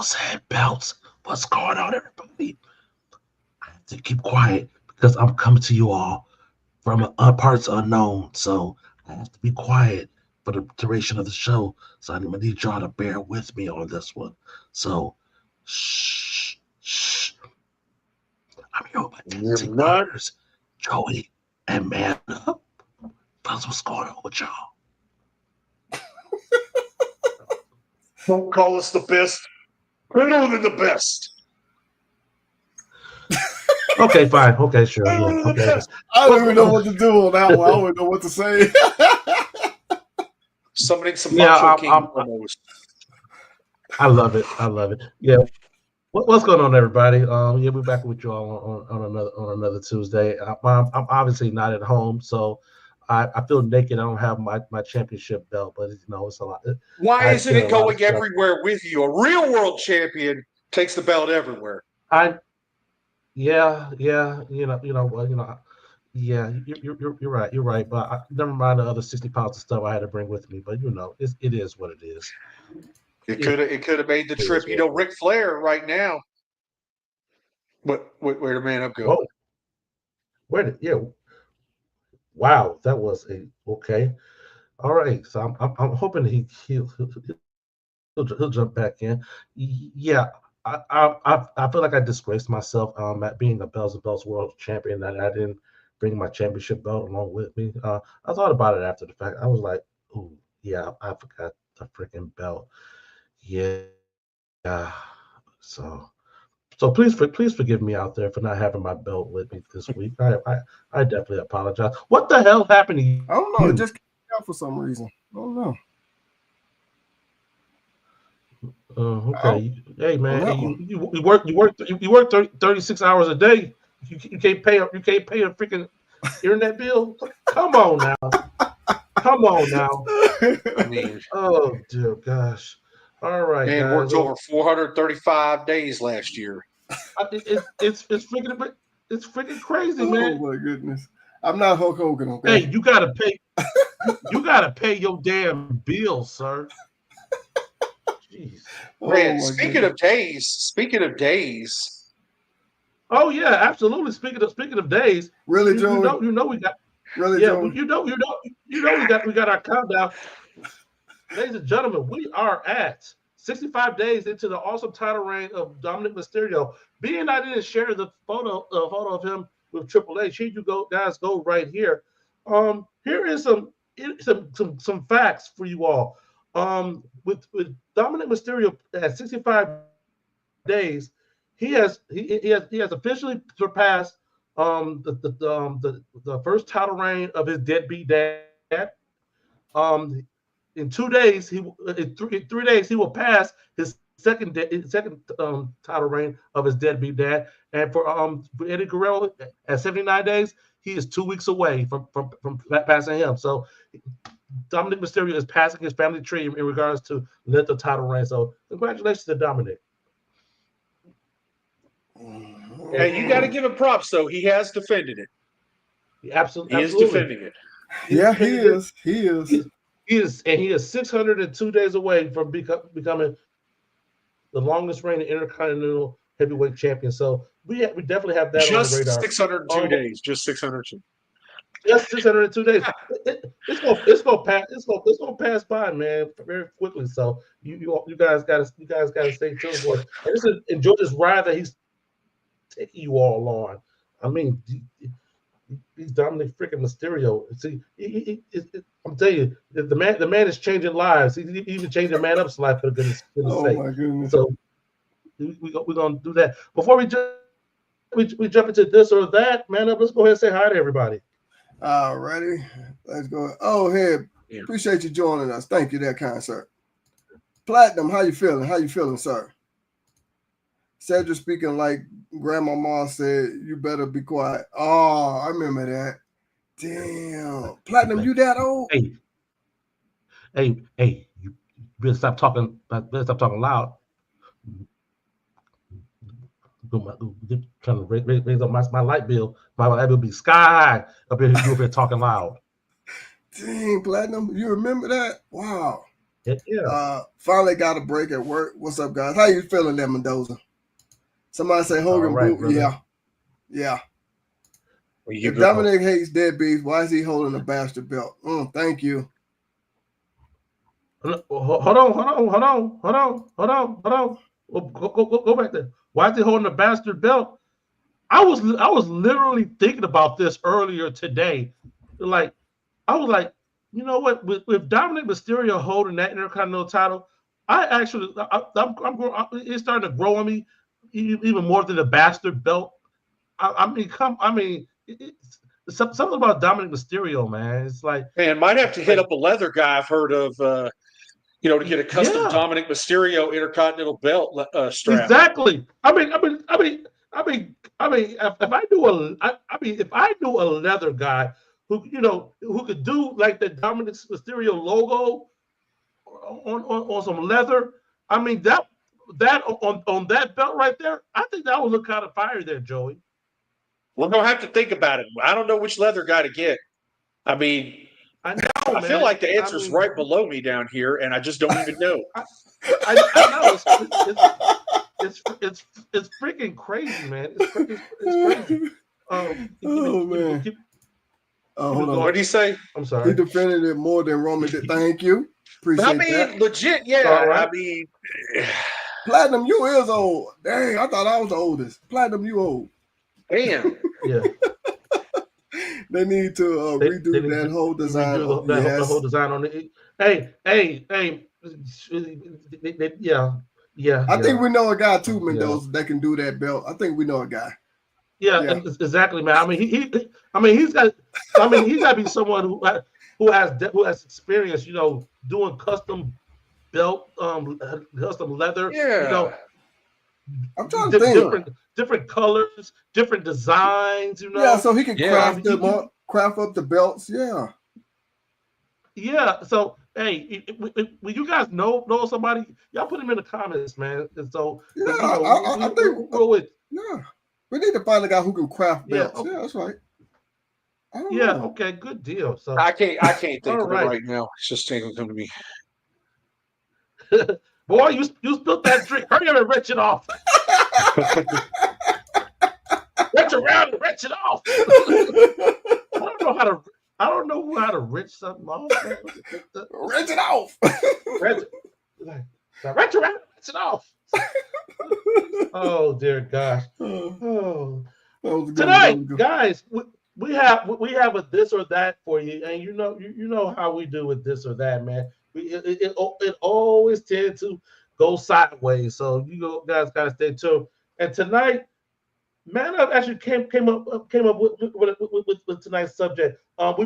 y'all said belts. What's going on, everybody? I have to keep quiet because I'm coming to you all from parts unknown. So I have to be quiet for the duration of the show. So I'm gonna need y'all to bear with me on this one. So shh, shh. I'm here with my You're dancing not. partners, Joey and Man Up. Fellas, what's going on with y'all? Don't call us the best. Better than the best. Okay, fine. Okay, sure. Yeah. Okay. I don't even know what to do on that one. I don't know what to say. Summoning some Yeah, Macho King almost. I love it. I love it. Yeah. What's going on, everybody? Yeah, we're back with you all on another Tuesday. I'm obviously not at home, so I feel naked. I don't have my championship belt, but it's a lot. Why I isn't carry it a lot of going stuff. everywhere with you? A real world champion takes the belt everywhere. Yeah, yeah, yeah. You're right. You're right. But never mind the other 60 pounds of stuff I had to bring with me. But it is what it is. It could have made the trip. You know, Ric Flair right now. Where did Man Up go? Whoa. Yeah. Wow, that was okay. All right, so I'm hoping he'll jump back in. Yeah, I feel like I disgraced myself at being a Bells and Bells World Champion that I didn't bring my championship belt along with me. I thought about it after the fact. I was like, "Ooh, yeah, I forgot the freaking belt." Yeah, so please forgive me out there for not having my belt with me this week. I definitely apologize. What the hell happened to you? I don't know. It just came out for some reason. I don't know. Okay. Hey man, hey, one. you work 36 hours a day. You can't pay a freaking internet bill. Come on now. Come on now. I mean, Oh dear gosh. All right, man guys. worked over 435 days last year. It's freaking crazy, man. Oh my goodness. I'm not Hulk Hogan, okay? Hey, you gotta pay. You gotta pay your damn bills, sir. Jeez. Man, speaking of days. Oh yeah, absolutely. Speaking of days, really, Joey? You know we got. Really, Yeah, Joey? you know we got our countdown. Ladies and gentlemen, we are at 65 days into the awesome title reign of Dominic Mysterio. Being I didn't share the photo of him with Triple H, here you go, guys. Go right here. Here is some facts for you all. With Dominic Mysterio at 65 days, he has officially surpassed the first title reign of his deadbeat dad. Um, in 2 days, in 3 days, he will pass his second title reign of his deadbeat dad. And for Eddie Guerrero at 79 days, he is 2 weeks away from passing him. So Dominic Mysterio is passing his family tree in regards to length of title reign. So congratulations to Dominic. Hey, you got to give him props though. He has defended it. He absolutely is defending it. Yeah, he is. He is 602 days away from becoming the longest reigning Intercontinental Heavyweight Champion. So we definitely have that on the radar. 602 days. Just 602. Just 602 days. It's gonna pass by, man, very quickly. So you guys gotta stay tuned for it. And just enjoy this ride that he's taking you all on. I mean, he's Dominic freaking Mysterio. See, I'm telling you, the man is changing lives. He's even changing Man Up's life for goodness sake. My goodness. So we're gonna do that. Before we jump into this or that, Man Up, let's go ahead and say hi to everybody. Alrighty, let's go. Oh, hey, appreciate you joining us. Thank you, that kind sir. Platinum, how you feeling? How you feeling, sir? Cedric speaking like Grandmama said, you better be quiet. Oh, I remember that. Damn. Platinum, you that old? Hey, you better stop talking loud. Trying to raise up my light bill. My light bill be sky high up here. You up here talking loud. Dang, Platinum, you remember that? Wow. Yeah. Finally got a break at work. What's up, guys? How you feeling there, Mendoza? Somebody say Hogan All right, boot. brother. Yeah. You If go. Dominic hates deadbeats, why is he holding a bastard belt? Thank you. Hold on. Go back there. Why is he holding the bastard belt? I was literally thinking about this earlier today. Like, I was like, you know what? With Dominic Mysterio holding that Intercontinental title, it's starting to grow on me even more than the bastard belt. It's something about Dominic Mysterio, man. It's like, Man, might have to hit up a leather guy I've heard of, to get a custom Dominic Mysterio Intercontinental belt strap. Exactly. If I knew a leather guy who could do like the Dominic Mysterio logo on some leather, that on that belt right there, I think that would look kind of fire there, Joey. We're gonna have to think about it. I don't know which leather guy to get. I feel like the answer's right below me down here, and I just don't even know. I know it's freaking crazy, man. It's crazy. Man. Hold on. What did he say? I'm sorry. He defended it more than Roman did. Thank you. Appreciate that. Legit, yeah. Right. Platinum, you is old. Dang, I thought I was the oldest. Platinum, you old. Damn. Yeah. They need to redo that whole design. The whole design on it. Hey. Yeah. I think we know a guy too, Mendoza, that can do that belt. I think we know a guy. Yeah. Exactly, man. He's got to be someone who has experience, doing custom belt, custom leather. Yeah. I'm trying to think. Different colors, different designs. Yeah, so he can craft up the belts. Yeah. Yeah. So hey, when you guys know somebody, y'all put them in the comments, man. And so I think we'll with. Yeah. We need to find a guy who can craft belts. Okay. Yeah, that's right. Okay, good deal. So I can't think of it right now. It's just ain't gonna come to me. Boy, you spilled that drink. Hurry up and wrench it off. Wrench around and wrench it off. I don't know how to wrench something off. Wrench it off. Wrench around, wrench it off. Oh dear gosh. Oh. Tonight, guys, we have a this or that for you, and you know how we do with this or that, man. It always tends to go sideways, so you guys gotta stay tuned. And tonight, Man Up actually came up with tonight's subject.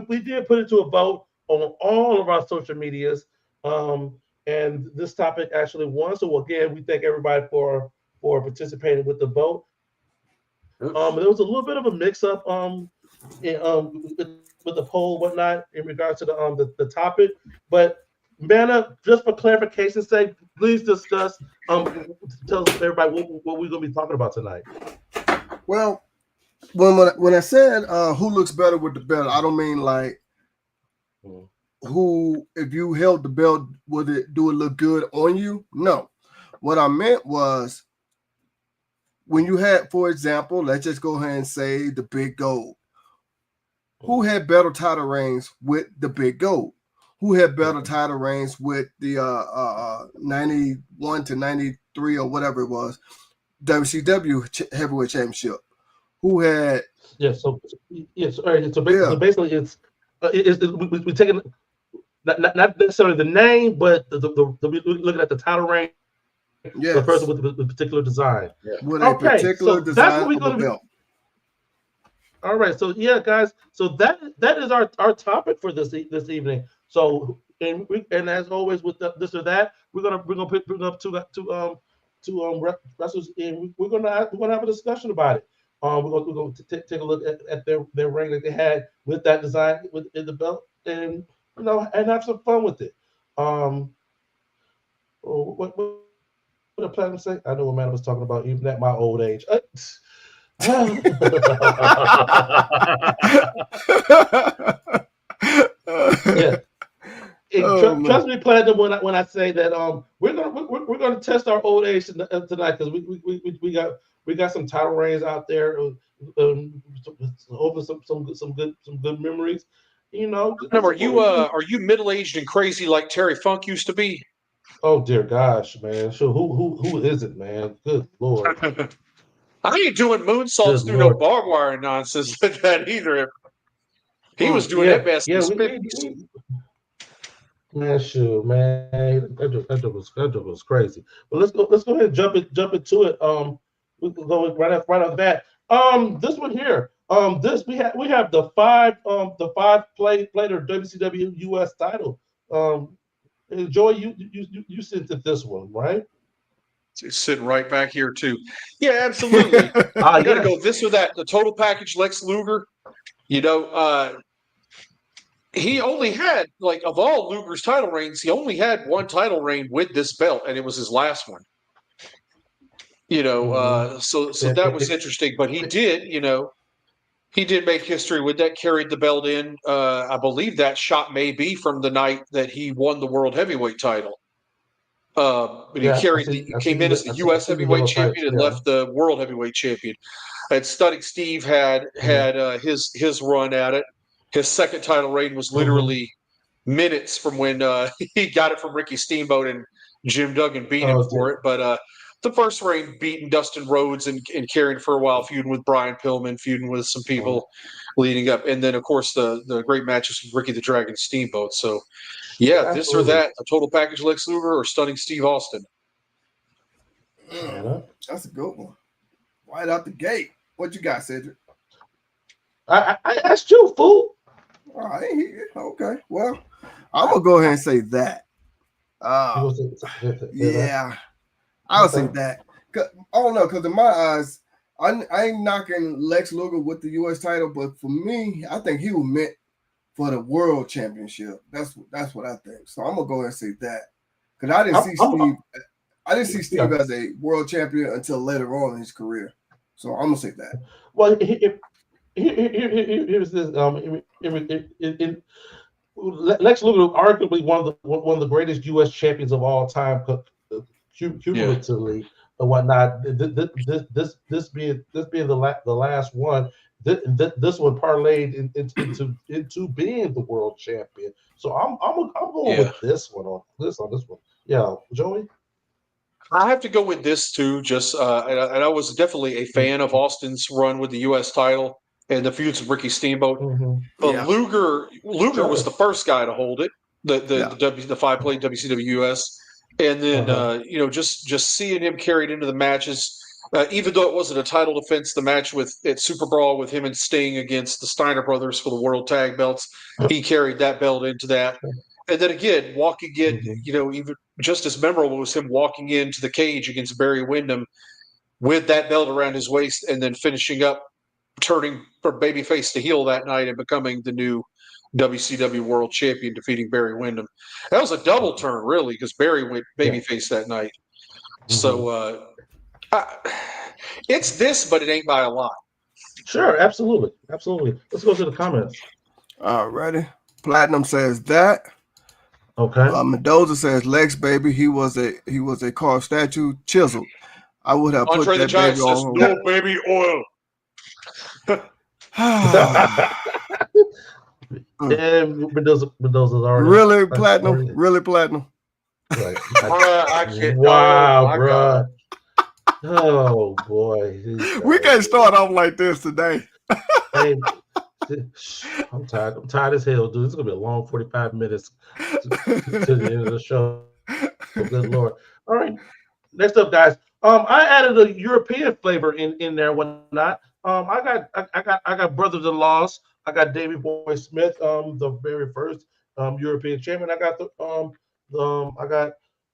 We did put it to a vote on all of our social medias, and this topic actually won. So again, we thank everybody for participating with the vote. There was a little bit of a mix-up with the poll, whatnot, in regards to the topic. But Man Up, just for clarification's sake, please discuss. Tell everybody what we're gonna be talking about tonight. Well, when I said who looks better with the belt, I don't mean like who, if you held the belt, would it look good on you? No. What I meant was when you had, for example, let's just go ahead and say the Big Gold. Who had better title reigns with the Big Gold? Who had better title reigns with the 91 to 93 or whatever it was, WCW Heavyweight Championship? Who had? So basically, it's we taking not necessarily the name, but the looking at the title reign. Yes. The person with a particular design. Yeah. With a particular design of a belt. All right, so yeah, guys, so that is our topic for this evening. So and as always with this or that, we're gonna bring up two wrestlers, and we're gonna have a discussion about it. We're gonna take a look at their ring that they had with that design in the belt, and and have some fun with it. What did Platinum say? I know what Man was talking about, even at my old age. Yeah. trust me, Platinum, when I say that we're gonna test our old age tonight because we got some title reigns out there over some good memories. You know, are you middle aged and crazy like Terry Funk used to be? Oh dear gosh, man! So who is it, man? Good Lord! I ain't doing moonsaults through no barbed wire nonsense like that either. He was doing that mess. Man, shoot, man, that was crazy. But let's go ahead and jump into it. We can go right off the bat. This one here. This we have the five plater WCW US title. Joy, you sent to this one, right? It's sitting right back here too. Yeah, absolutely. I got to go this or that. The total package, Lex Luger. You know, he only had, like, of all Luger's title reigns, he only had one title reign with this belt, and it was his last one. You know, so that was interesting. But he did, he did make history with that, carried the belt in. I believe that shot may be from the night that he won the World Heavyweight title. But he came in as the U.S. Heavyweight Champion and left the World Heavyweight Champion. And Stunning Steve had his run at it. His second title reign was literally minutes from when he got it from Ricky Steamboat and Jim Duggan beat him for it. But the first reign beating Dustin Rhodes and carrying for a while, feuding with Brian Pillman, feuding with some people leading up. And then, of course, the great matches with Ricky the Dragon Steamboat. So, yeah, this or that, a total package Lex Luger or Stunning Steve Austin. That's a good one. Right out the gate. What you got, Cedric? I asked you, fool. All right. Okay. Well, I'm going to go ahead and say that. Yeah. I'll say that. I don't know, because in my eyes, I ain't knocking Lex Luger with the U.S. title, but for me, I think he was meant for the World Championship. That's what I think. So I'm gonna go ahead and say that, because I didn't see Steve as a world champion until later on in his career. So I'm gonna say that. Well, here's this. Lex Luger, arguably one of the greatest U.S. champions of all time, cumulatively and whatnot. This being the last one. This one parlayed into being the world champion. So I'm going with this one on this one. Yeah, Joey. I have to go with this too. Just and I was definitely a fan of Austin's run with the U.S. title and the feuds with Ricky Steamboat. But Luger was the first guy to hold it. The 5-plate WCW US, and then just seeing him carried into the matches. Even though it wasn't a title defense, the match at Super Brawl with him and Sting against the Steiner brothers for the world tag belts, he carried that belt into that. And then again, walking in, even just as memorable was him walking into the cage against Barry Windham with that belt around his waist and then finishing up, turning from babyface to heel that night and becoming the new WCW World Champion, defeating Barry Windham. That was a double turn, really, because Barry went babyface that night. So, it's this, but it ain't by a lot. Sure, absolutely. Let's go to the comments. All righty. Platinum says that. Okay. Mendoza says Lex, baby. He was a carved statue, chiseled. I would have put that baby on. No baby oil. Mendoza's already really platinum. Right. I can't. Wow, bro. Oh boy, we can't start off like this today. Hey, I'm tired. I'm tired as hell, dude. It's gonna be a long 45 minutes to the end of the show. Oh, good Lord. All right. Next up, guys. I added a European flavor in there, whatnot. I got brothers-in-laws. I got Davey Boy Smith, the very first European champion. I got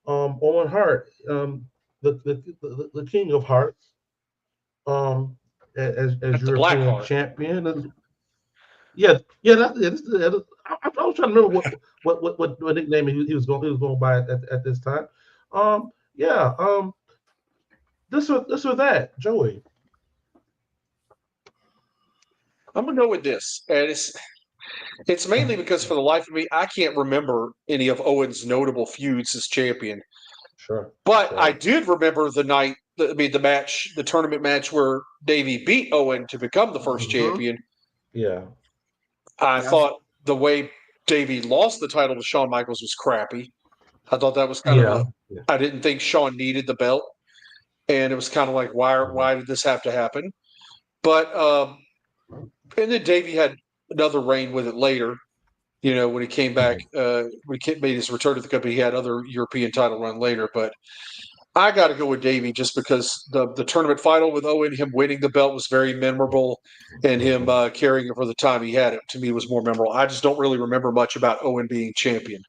Owen Hart, the King of Hearts, as European champion. Yeah. That's I was trying to remember what nickname he was going by at this time. This or that, Joey. I'm gonna go with this, and It's mainly because for the life of me, I can't remember any of Owen's notable feuds as champion. Sure. But I did remember the night, the tournament match where Davey beat Owen to become the first champion. Yeah. I thought the way Davey lost the title to Shawn Michaels was crappy. I thought that was kind of I didn't think Shawn needed the belt. And it was kind of like, why did this have to happen? But and then Davey had another reign with it later. You know, when he came back, when he made his return to the company, he had other European title run later. But I got to go with Davey just because the tournament final with Owen, him winning the belt was very memorable, and him carrying it for the time he had it, to me, was more memorable. I just don't really remember much about Owen being champion.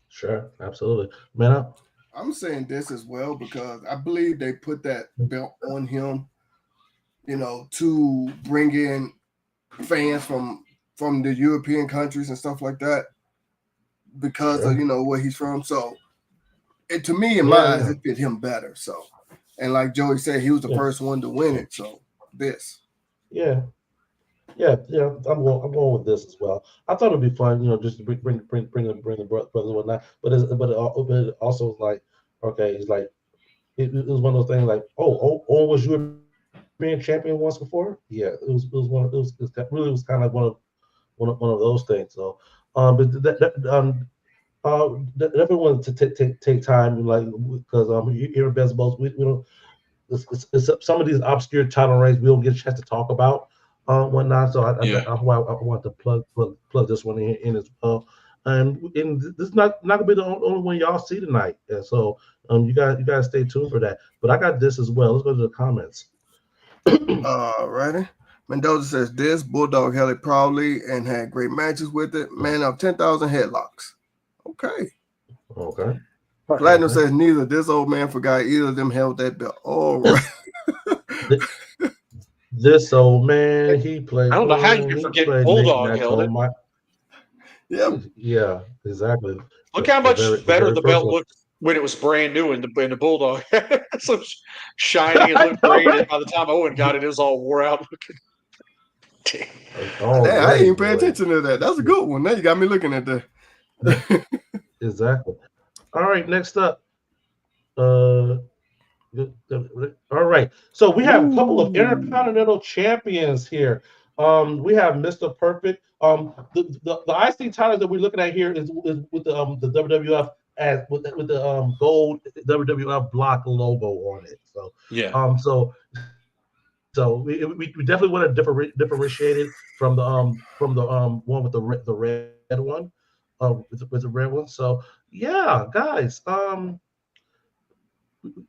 Sure, absolutely. Man, I'm saying this as well because I believe they put that belt on him, you know, to bring in fans from the European countries and stuff like that because of, you know, where he's from. So to me, in my eyes, it fit him better. So, and like Joey said, he was the first one to win it. So this. Yeah. I'm going with this as well. I thought it'd be fun, you know, just to bring the brothers and whatnot. But it also was like, okay, it's like it was one of those things like, oh, was European champion once before? Yeah, it was kind of like one of those things. So, but definitely wanted to take time, like, because here at Best Boats, we don't. It's some of these obscure title reigns we don't get a chance to talk about, whatnot. So I want to plug this one in as well. And this is not gonna be the only one y'all see tonight. And so you guys stay tuned for that. But I got this as well. Let's go to the comments. All righty. Mendoza says this Bulldog held it proudly and had great matches with it. Man of 10,000 headlocks. Okay. Platinum says neither this old man forgot either of them held that belt. All right. This old man, he played. I don't know how you can forget Bulldog held it. Yeah, exactly. Look how much better the belt looked when it was brand new, and the Bulldog so shiny and looked great. And by the time Owen got it, it was all wore out looking. I didn't even pay attention to that. That's a good one. Now you got me looking at that. Exactly. All right, next up. All right. So we have a couple of Intercontinental champions here. We have Mr. Perfect. The IC titles that we're looking at here is with the WWF with the gold WWF block logo on it. So yeah. So we definitely want to differentiate it from the one with the red one, with the red one. So yeah, guys.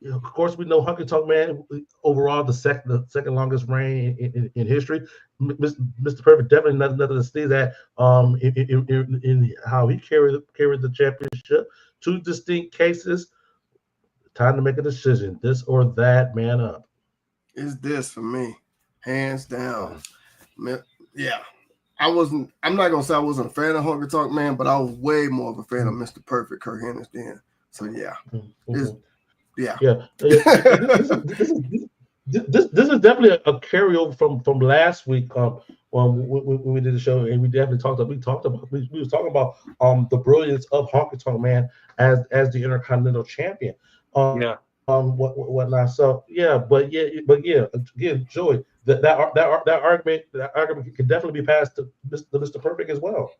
Of course, we know Honky Tonk Man overall the second longest reign in history. Mr. Perfect definitely nothing to sneeze at. In how he carried the championship. Two distinct cases. Time to make a decision. This or that. Man up. Is this for me, hands down? Yeah, I'm not gonna say I wasn't a fan of Honky Tonk Man, but I was way more of a fan of Mr. Perfect, Kurt Hennig then. So yeah. Yeah. This is definitely a carryover from last week when we did the show, and we definitely we was talking about the brilliance of Honky Tonk Man as the Intercontinental Champion. Whatnot. So but again, Joey, that argument could definitely be passed to Mr. Perfect as well.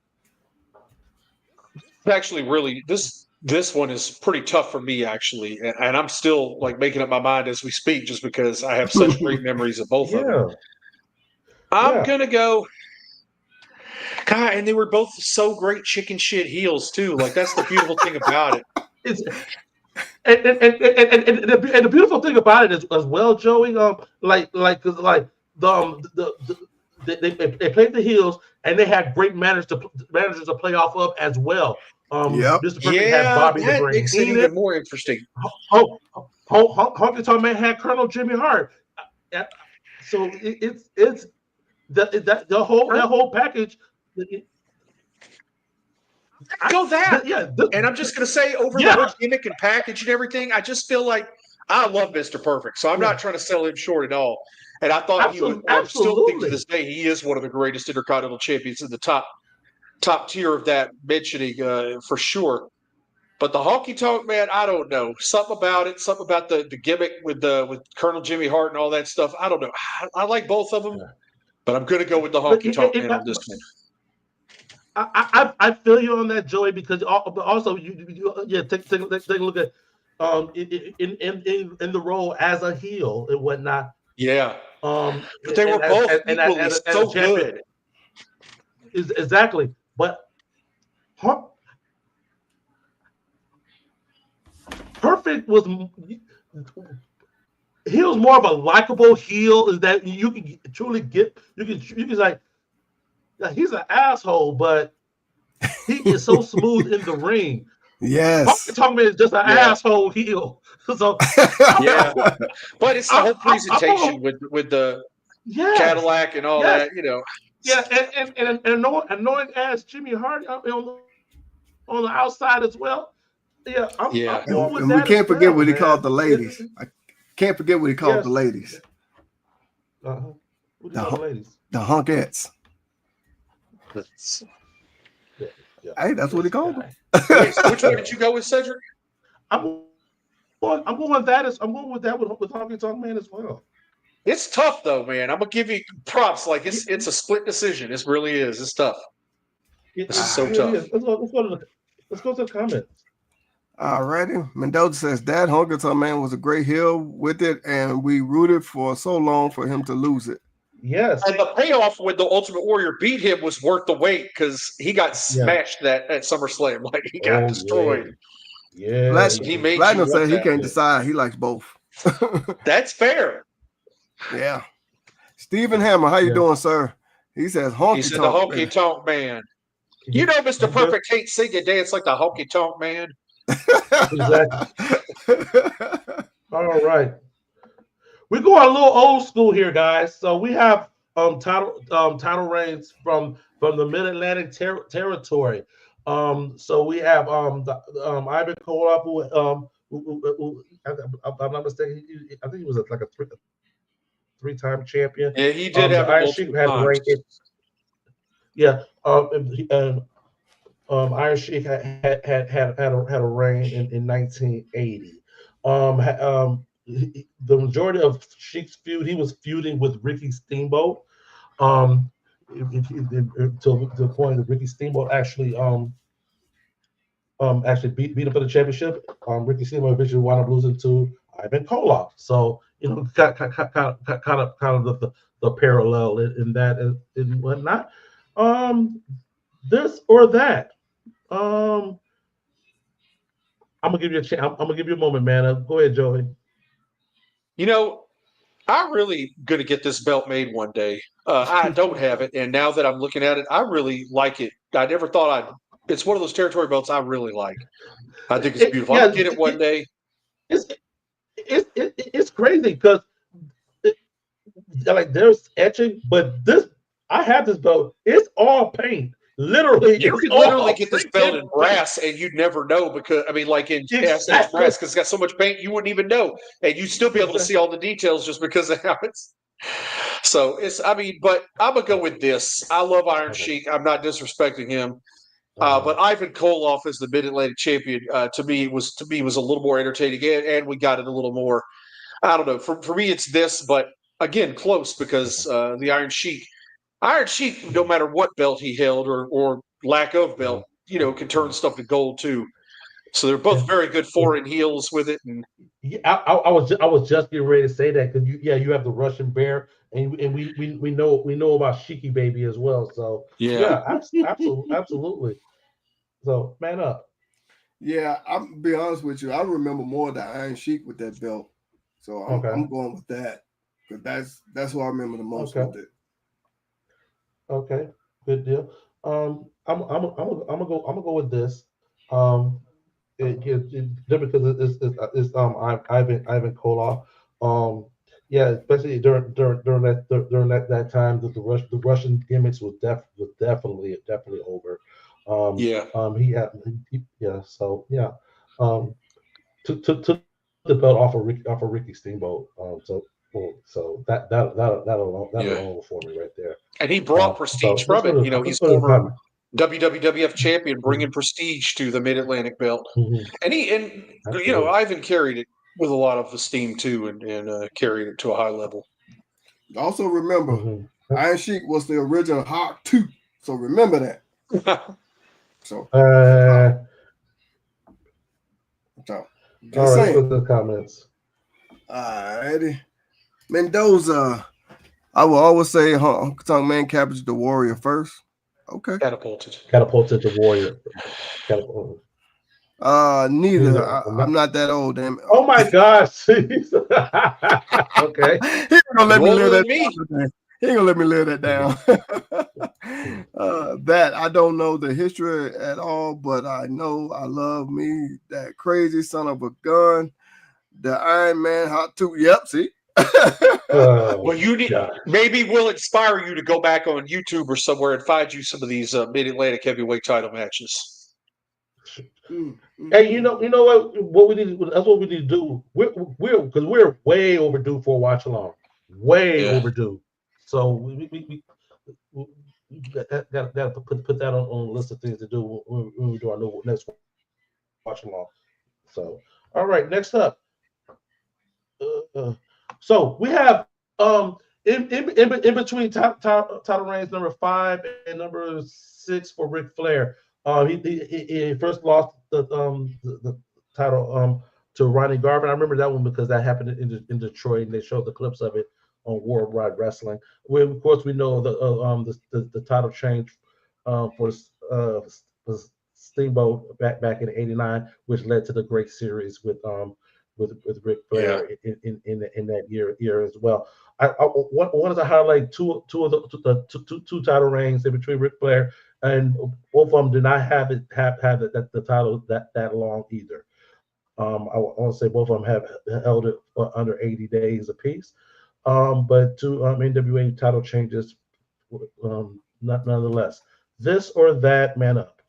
Actually, really, this one is pretty tough for me, actually, and I'm still like making up my mind as we speak, just because I have such great memories of both of them. I'm gonna go. God, and they were both so great chicken shit heels too. Like that's the beautiful thing about it. And the beautiful thing about it is as well, Joey. They played the heels, and they had great managers to play off of as well. Mr. Perfect had Bobby the Brain. Makes it even more interesting. Honky Tonk Man had Colonel Jimmy Hart. So it's that whole package. And I'm just going to say, over the whole gimmick and package and everything, I just feel like I love Mr. Perfect, so I'm not trying to sell him short at all. And I thought he would. I still think to this day he is one of the greatest Intercontinental champions in the top tier of that mentioning for sure. But the honky tonk, man, I don't know. Something about it, something about the gimmick with Colonel Jimmy Hart and all that stuff. I don't know. I like both of them, but I'm going to go with the honky tonk man on this one. I feel you on that, Joey, because also you take a look at in the role as a heel and whatnot. Yeah. But they were both equally so good. Exactly, but Perfect was more of a likable heel. Is that you can truly get you can like he's an asshole, but he is so smooth in the ring. Yes, Talking about is just an asshole heel. So yeah, but it's the whole presentation with the Cadillac and all that, you know. Yeah, and annoying ass Jimmy Hart on the outside as well. Yeah, I'm going with and that. We can't forget what he called the ladies. I can't forget what he called the ladies. What do you call the ladies? The hunkettes. Hey, that's what he called them. Wait, so which one did you go with, Cedric? I'm going with that with Honky Tonk Man as well. It's tough though, man. I'm gonna give you props. Like it's a split decision. It really is. It's tough. This is so tough. Let's go to the comments. Alrighty. Mendoza says that Honky Tonk Man was a great heel with it, and we rooted for so long for him to lose it. Yes. And the payoff when the Ultimate Warrior beat him was worth the wait because he got smashed at SummerSlam. Like he got destroyed. Yeah. Platinum said he can't decide. He likes both. That's fair. Yeah. Stephen Hammer, how you doing, sir? He says honky He said tonk the honky tonk man. You know, Mr. Perfect hates sing and dance like the honky tonk man. Exactly. All right. We're going a little old school here, guys. So we have title reigns from the Mid-Atlantic territory. So we have Ivan Koloff, who I'm not mistaken, I think he was like a three-time champion. Yeah, he did have Iron Sheik had a reign. Iron Sheik had a reign in 1980. The majority of Sheik's feud, he was feuding with Ricky Steamboat. To the point that Ricky Steamboat actually beat him for the championship. Ricky Steamboat eventually wound up losing to Ivan Koloff. So kind of the parallel in that and whatnot. This or that. I'm gonna give you a chance. I'm gonna give you a moment, man. Go ahead, Joey. You know, I'm really gonna get this belt made one day. I don't have it, and now that I'm looking at it, I really like it. I never thought it's one of those territory belts I really like. I think it's beautiful. I'll get it one day. It's crazy because like there's etching, but I have this belt. It's all paint. Literally, you can literally get this belt in brass, and you'd never know because like in brass, because it's got so much paint you wouldn't even know, and you'd still be able to see all the details just because of how it's. So but I'm gonna go with this. I love Iron Sheik. I'm not disrespecting him, but Ivan Koloff as the Mid-Atlantic champion to me was a little more entertaining, and we got it a little more. I don't know. For me, it's this, but again, close because the Iron Sheik, no matter what belt he held or lack of belt, can turn stuff to gold too. So they're both very good foreign heels with it. And I was just getting ready to say that because you have the Russian Bear, and we know about Sheiky Baby as well. So absolutely. So man up. Yeah, I'm be honest with you. I remember more of the Iron Sheik with that belt, so I'm going with that because that's what I remember the most with it. Okay, good deal. I'm gonna go with this. Just because it's Ivan Koloff. Especially during that time that the Russian gimmicks was definitely over. To the belt off of Ricky Steamboat. So that'll for me right there. And he brought prestige from it. He's former WWF champion, bringing prestige to the Mid Atlantic belt, and Ivan carried it with a lot of esteem too, and carried it to a high level. Also remember, Iron Sheik was the original Hawk 2, so remember that. So. Just saying. The comments. Alrighty. Mendoza. I will always say Honky Tonk Man captured the Warrior first. Okay. Catapulted the Warrior. Neither. I'm not that old, damn it. Oh my gosh. Okay. He ain't gonna let me live that down. He ain't gonna let me live that down. That I don't know the history at all, but I know I love me that crazy son of a gun, the Iron Man Hot 2. Yep, see. Well, you need maybe we'll inspire you to go back on YouTube or somewhere and find you some of these Mid-Atlantic heavyweight title matches. Hey, you know what we need. That's what we need to do. We're way overdue for a watch along. Way overdue. So we got to put that on the list of things to do when we do our next watch along. So all right, next up. So we have in between title reigns number 5 and number 6 for Ric Flair. He first lost the title to Ronnie Garvin. I remember that one because that happened in Detroit, and they showed the clips of it on Worldwide Wrestling. Of course, we know the title change for Steamboat back in '89, which led to the great series with Ric Flair in that year as well. I wanted to highlight two title reigns in between Ric Flair, and both of them did not have the title that long either. I want to say both of them have held it under 80 days apiece. But two NWA title changes, nonetheless. This or that, man up.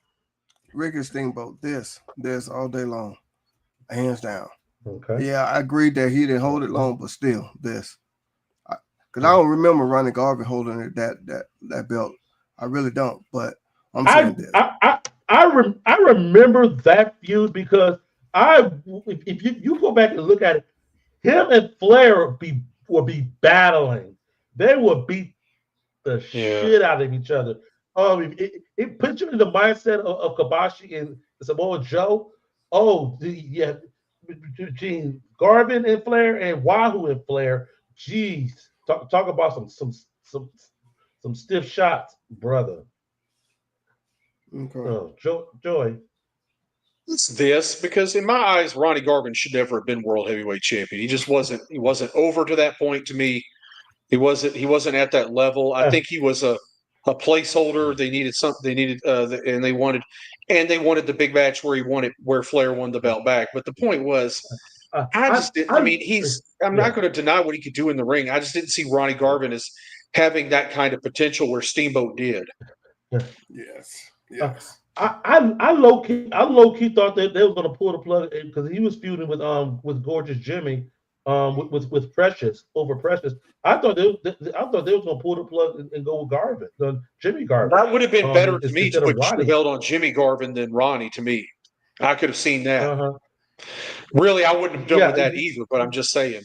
Ricky Steamboat, this all day long, hands down. Okay. Yeah, I agreed that he didn't hold it long, but still, this. Because I don't remember Ronnie Garvin holding it that belt. I really don't. But I'm saying this. I remember that feud because if you go back and look at it, him and Flair will be battling. They will beat the shit out of each other. It puts you in the mindset of Kobashi and Samoa Joe. Between Garvin and Flair and Wahoo and Flair, geez, talk about some stiff shots, brother. Okay. Joy. It's this because in my eyes, Ronnie Garvin should never have been world heavyweight champion. He just wasn't. He wasn't over to that point. To me, he wasn't at that level. I think he was a placeholder. They needed something. They needed and they wanted the big match where Flair won the belt back. But the point was, I just didn't. I mean, I'm not going to deny what he could do in the ring. I just didn't see Ronnie Garvin as having that kind of potential where Steamboat did. Yes. I low key thought that they were going to pull the plug because he was feuding with Gorgeous Jimmy, with Precious over Precious. I thought they were going to pull the plug and go with Garvin, Jimmy Garvin. That would have been better to me to put the belt on Jimmy Garvin than Ronnie. To me, I could have seen that. Really, I wouldn't have done with that either. But I'm just saying.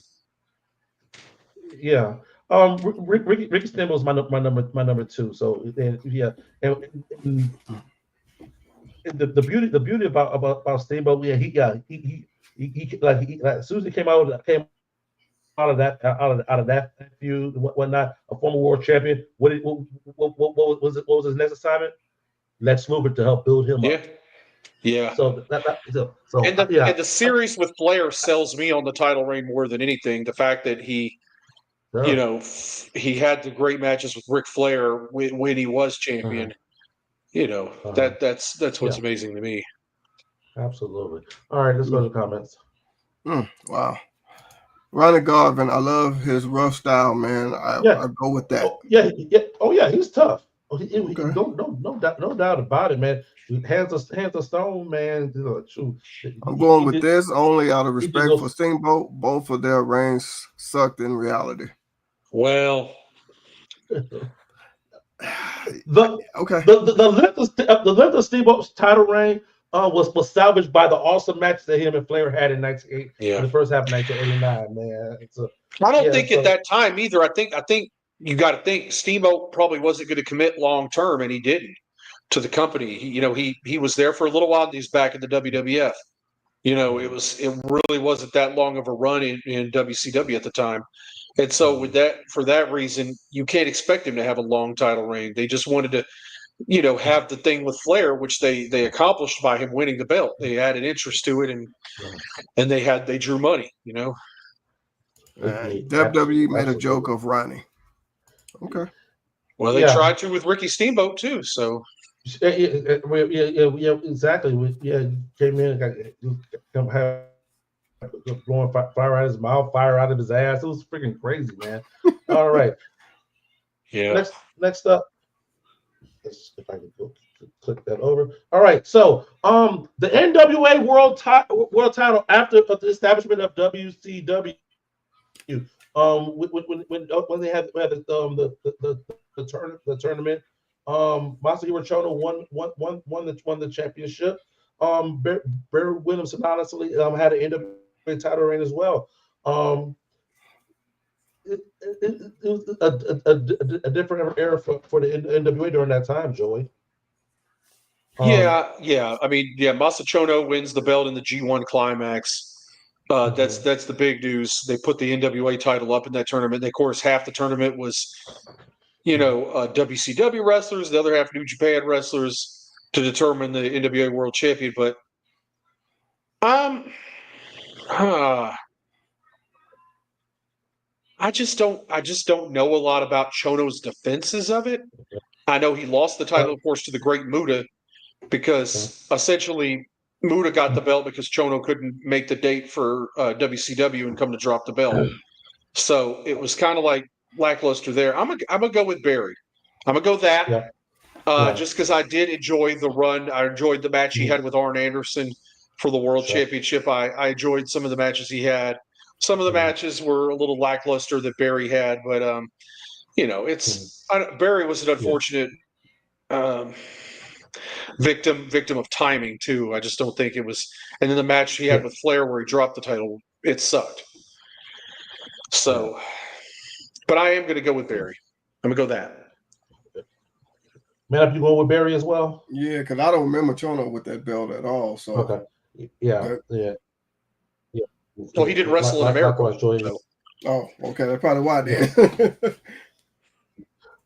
Yeah. Ricky Steamboat was my number 2. So and the beauty about Steamboat, he as soon as he came out of that feud and whatnot, a former world champion. What was his next assignment? Lex Luger to help build him up. Yeah. So the series with Flair sells me on the title reign more than anything. The fact that he had the great matches with Ric Flair when he was champion. That's what's amazing to me. Absolutely. All right, let's go to the comments. Wow. Ronnie Garvin, I love his rough style, man. I go with that. Oh yeah, he's tough. No doubt about it, man. Hands of stone, man. I'm going with this only out of respect for Steamboat. Both of their reigns sucked in reality. Well, the length of Steamboat's title reign was salvaged by the awesome match that him and Flair had in in the first half of 1989. Man, I don't think at that time either. I think you got to think Steamboat probably wasn't going to commit long term, and he didn't to the company. He was there for a little while, and he's back in the WWF. It really wasn't that long of a run in WCW at the time. And so for that reason, you can't expect him to have a long title reign. They just wanted to, have the thing with Flair, which they accomplished by him winning the belt. They added interest to it, and they drew money. WWE made a joke of Ronnie. Okay. Well, they tried to with Ricky Steamboat too. So. Yeah, exactly. Came in, have blowing fire out of his mouth, fire out of his ass. It was freaking crazy, man. All right. Yeah. Next up, if I can go click that over. All right. So, the NWA World Title after the establishment of WCW. When they had the tournament, Masahiro Chono won the championship. Barry Windham honestly had an NWA title reign as well. It was a different era for the NWA during that time, Joey. Yeah. I mean, Masa Chono wins the belt in the G1 Climax. That's the big news. They put the NWA title up in that tournament. And of course, half the tournament was, WCW wrestlers, the other half New Japan wrestlers to determine the NWA World Champion. But I just don't know a lot about Chono's defenses of it. I know he lost the title, of course, to the Great Muta because essentially Muta got the belt because Chono couldn't make the date for WCW and come to drop the belt. So it was kind of like lackluster there. I'm gonna go with Barry. I'm gonna go that. Just because I did enjoy the run. I enjoyed the match he had with Arn Anderson for the World Championship. I enjoyed some of the matches he had. Some of the matches were a little lackluster that Barry had, but Barry was an unfortunate victim of timing too. I just don't think it was. And then the match he had with Flair where he dropped the title, it sucked. So, but I am going to go with Barry. I'm going to go that. Man, you going with Barry as well? Yeah, because I don't remember Chono with that belt at all. So okay, yeah. Well, he didn't wrestle in America. Oh, okay, that's probably why then.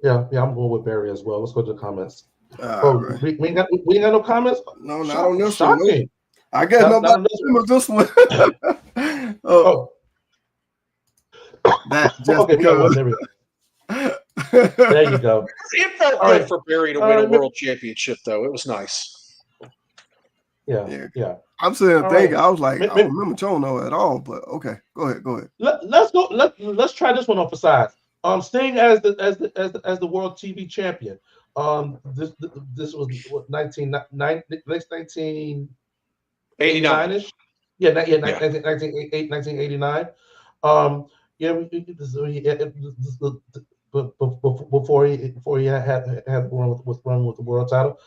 Yeah, I'm going with Barry as well. Let's go to the comments. Right. We ain't got no comments. No, not on this one. No. I guess nobody remembers this one. That just because. There you go. It felt good for Barry to win a world championship, though. It was nice. Yeah. I'm sitting thinking, I was like, I don't remember Chono at all, but okay, go ahead. Let's go. Let's try this one off the side. Sting as the world TV champion. This was what 1989-ish. 1989. Before he had run with the world title.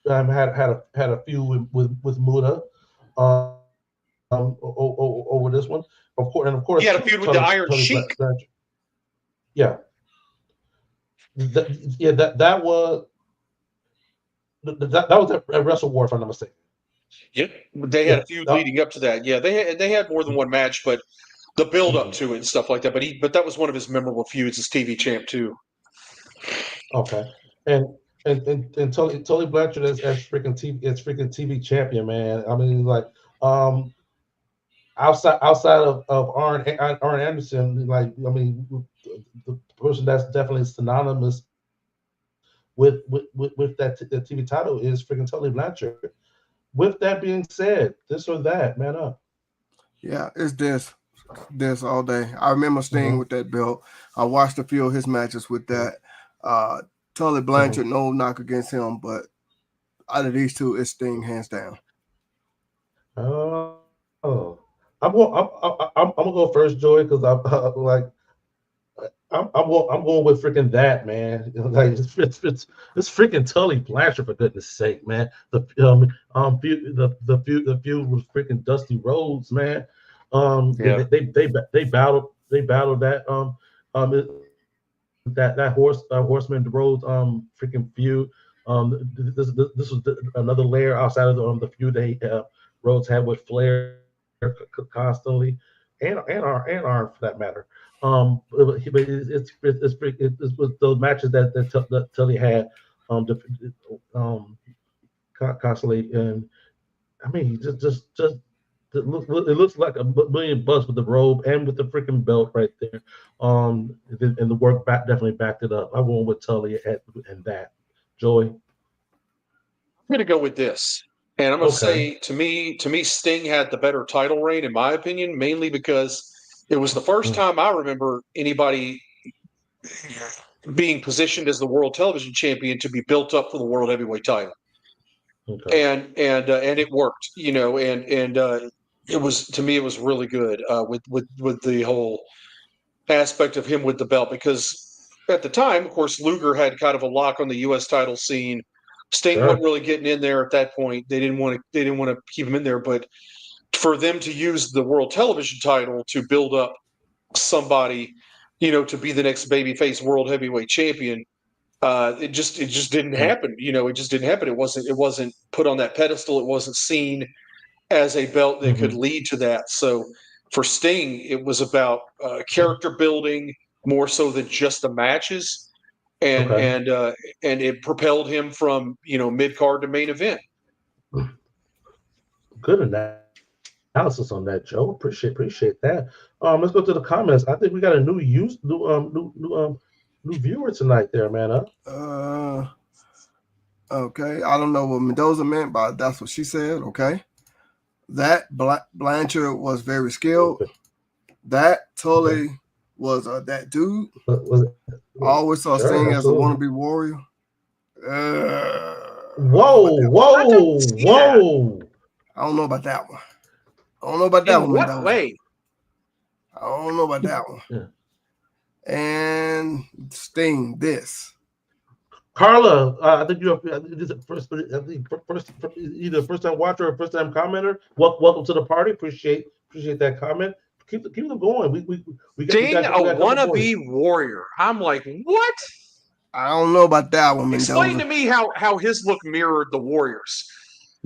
Had a feud with Muta over this one. Of course, he had a feud with the Iron Sheik. Yeah. That was a Wrestle War, if I'm not mistaken. Yeah, they had a feud leading up to that. Yeah, they had more than one match, but the build up to it and stuff like that. But that was one of his memorable feuds as TV champ too. Okay, and Tully Blanchard as freaking TV champion, man. I mean, like outside of Arn Anderson, like I mean, the person that's definitely synonymous with that the TV title is freaking Tully Blanchard. With that being said, this or that, man up. Yeah, it's this all day. I remember Sting with that belt. I watched a few of his matches with that. Tully Blanchard, no knock against him, but out of these two, it's Sting hands down. Oh, I'm gonna go first, Joey, because I'm going with freaking that, man. Like it's freaking Tully Blanchard, for goodness sake, man. The feud was freaking Dusty Rhodes, man. They battled that Horseman Rhodes freaking feud. This was another layer outside of the feud they Rhodes had with Flair constantly, and Arn for that matter. It's with those matches that Tully had constantly, and I mean just it looks like $1 million with the robe and with the freaking belt right there. And the work definitely backed it up. I went with Tully and that. Joey, I'm going to go with this. And I'm going to say, to me, Sting had the better title reign, in my opinion, mainly because it was the first time I remember anybody being positioned as the world television champion to be built up for the world heavyweight title. Okay. And it worked, and it was, to me, it was really good with the whole aspect of him with the belt, because at the time, of course, Luger had kind of a lock on the U.S. title scene. Sting wasn't really getting in there at that point. They didn't want to keep him in there, but for them to use the world television title to build up somebody, to be the next babyface world heavyweight champion, it just didn't happen. It just didn't happen. It wasn't put on that pedestal. It wasn't seen as a belt that could lead to that. So for Sting, it was about character building more so than just the matches. And it propelled him from mid card to main event. Good analysis on that, Joe. Appreciate that. Let's go to the comments. I think we got a new viewer tonight, there, man. Okay. I don't know what Mendoza meant, but that's what she said. Okay. That Blanchard was very skilled. That Tully was that dude. I always saw Sting as a wannabe warrior. Whoa! I don't know about that one. What way? I don't know about that one. Yeah. And Sting, this. Carla, I think you're either first time watcher or first time commenter. Welcome to the party. Appreciate that comment. Keep them going. We Sting, a wannabe warrior. I'm like, what? I don't know about that one. Explain to me how his look mirrored the Warriors.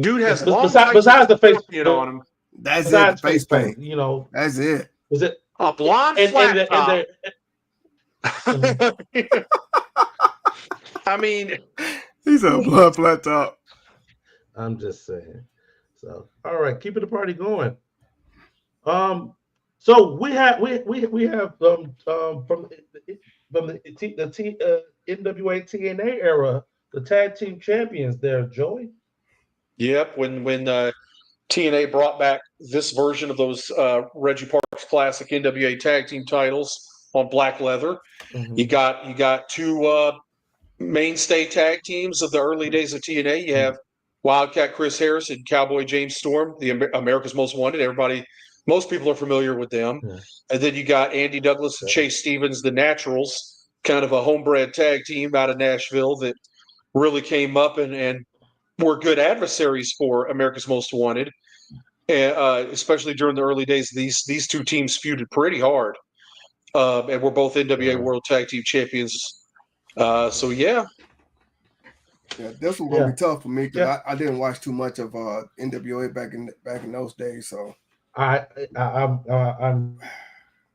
Dude has long besides the face paint on him. That's it. The face paint. That's it. Is it a blonde flat top? I mean, he's a blonde flat top. I'm just saying. So, all right, keeping the party going. So we have from the NWA TNA era, the tag team champions there, Joey. Yep, when TNA brought back this version of those Reggie Parks Classic NWA tag team titles on black leather, you got two mainstay tag teams of the early days of TNA. You have Wildcat Chris Harris and Cowboy James Storm, the America's Most Wanted. Most people are familiar with them. Yeah. And then you got Andy Douglas and Chase Stevens, the Naturals, kind of a homebred tag team out of Nashville that really came up and were good adversaries for America's Most Wanted, especially during the early days. These two teams feuded pretty hard, and were both NWA World Tag Team Champions. So yeah. Yeah, this one's gonna be tough for me because I didn't watch too much of NWA back in those days. So I'm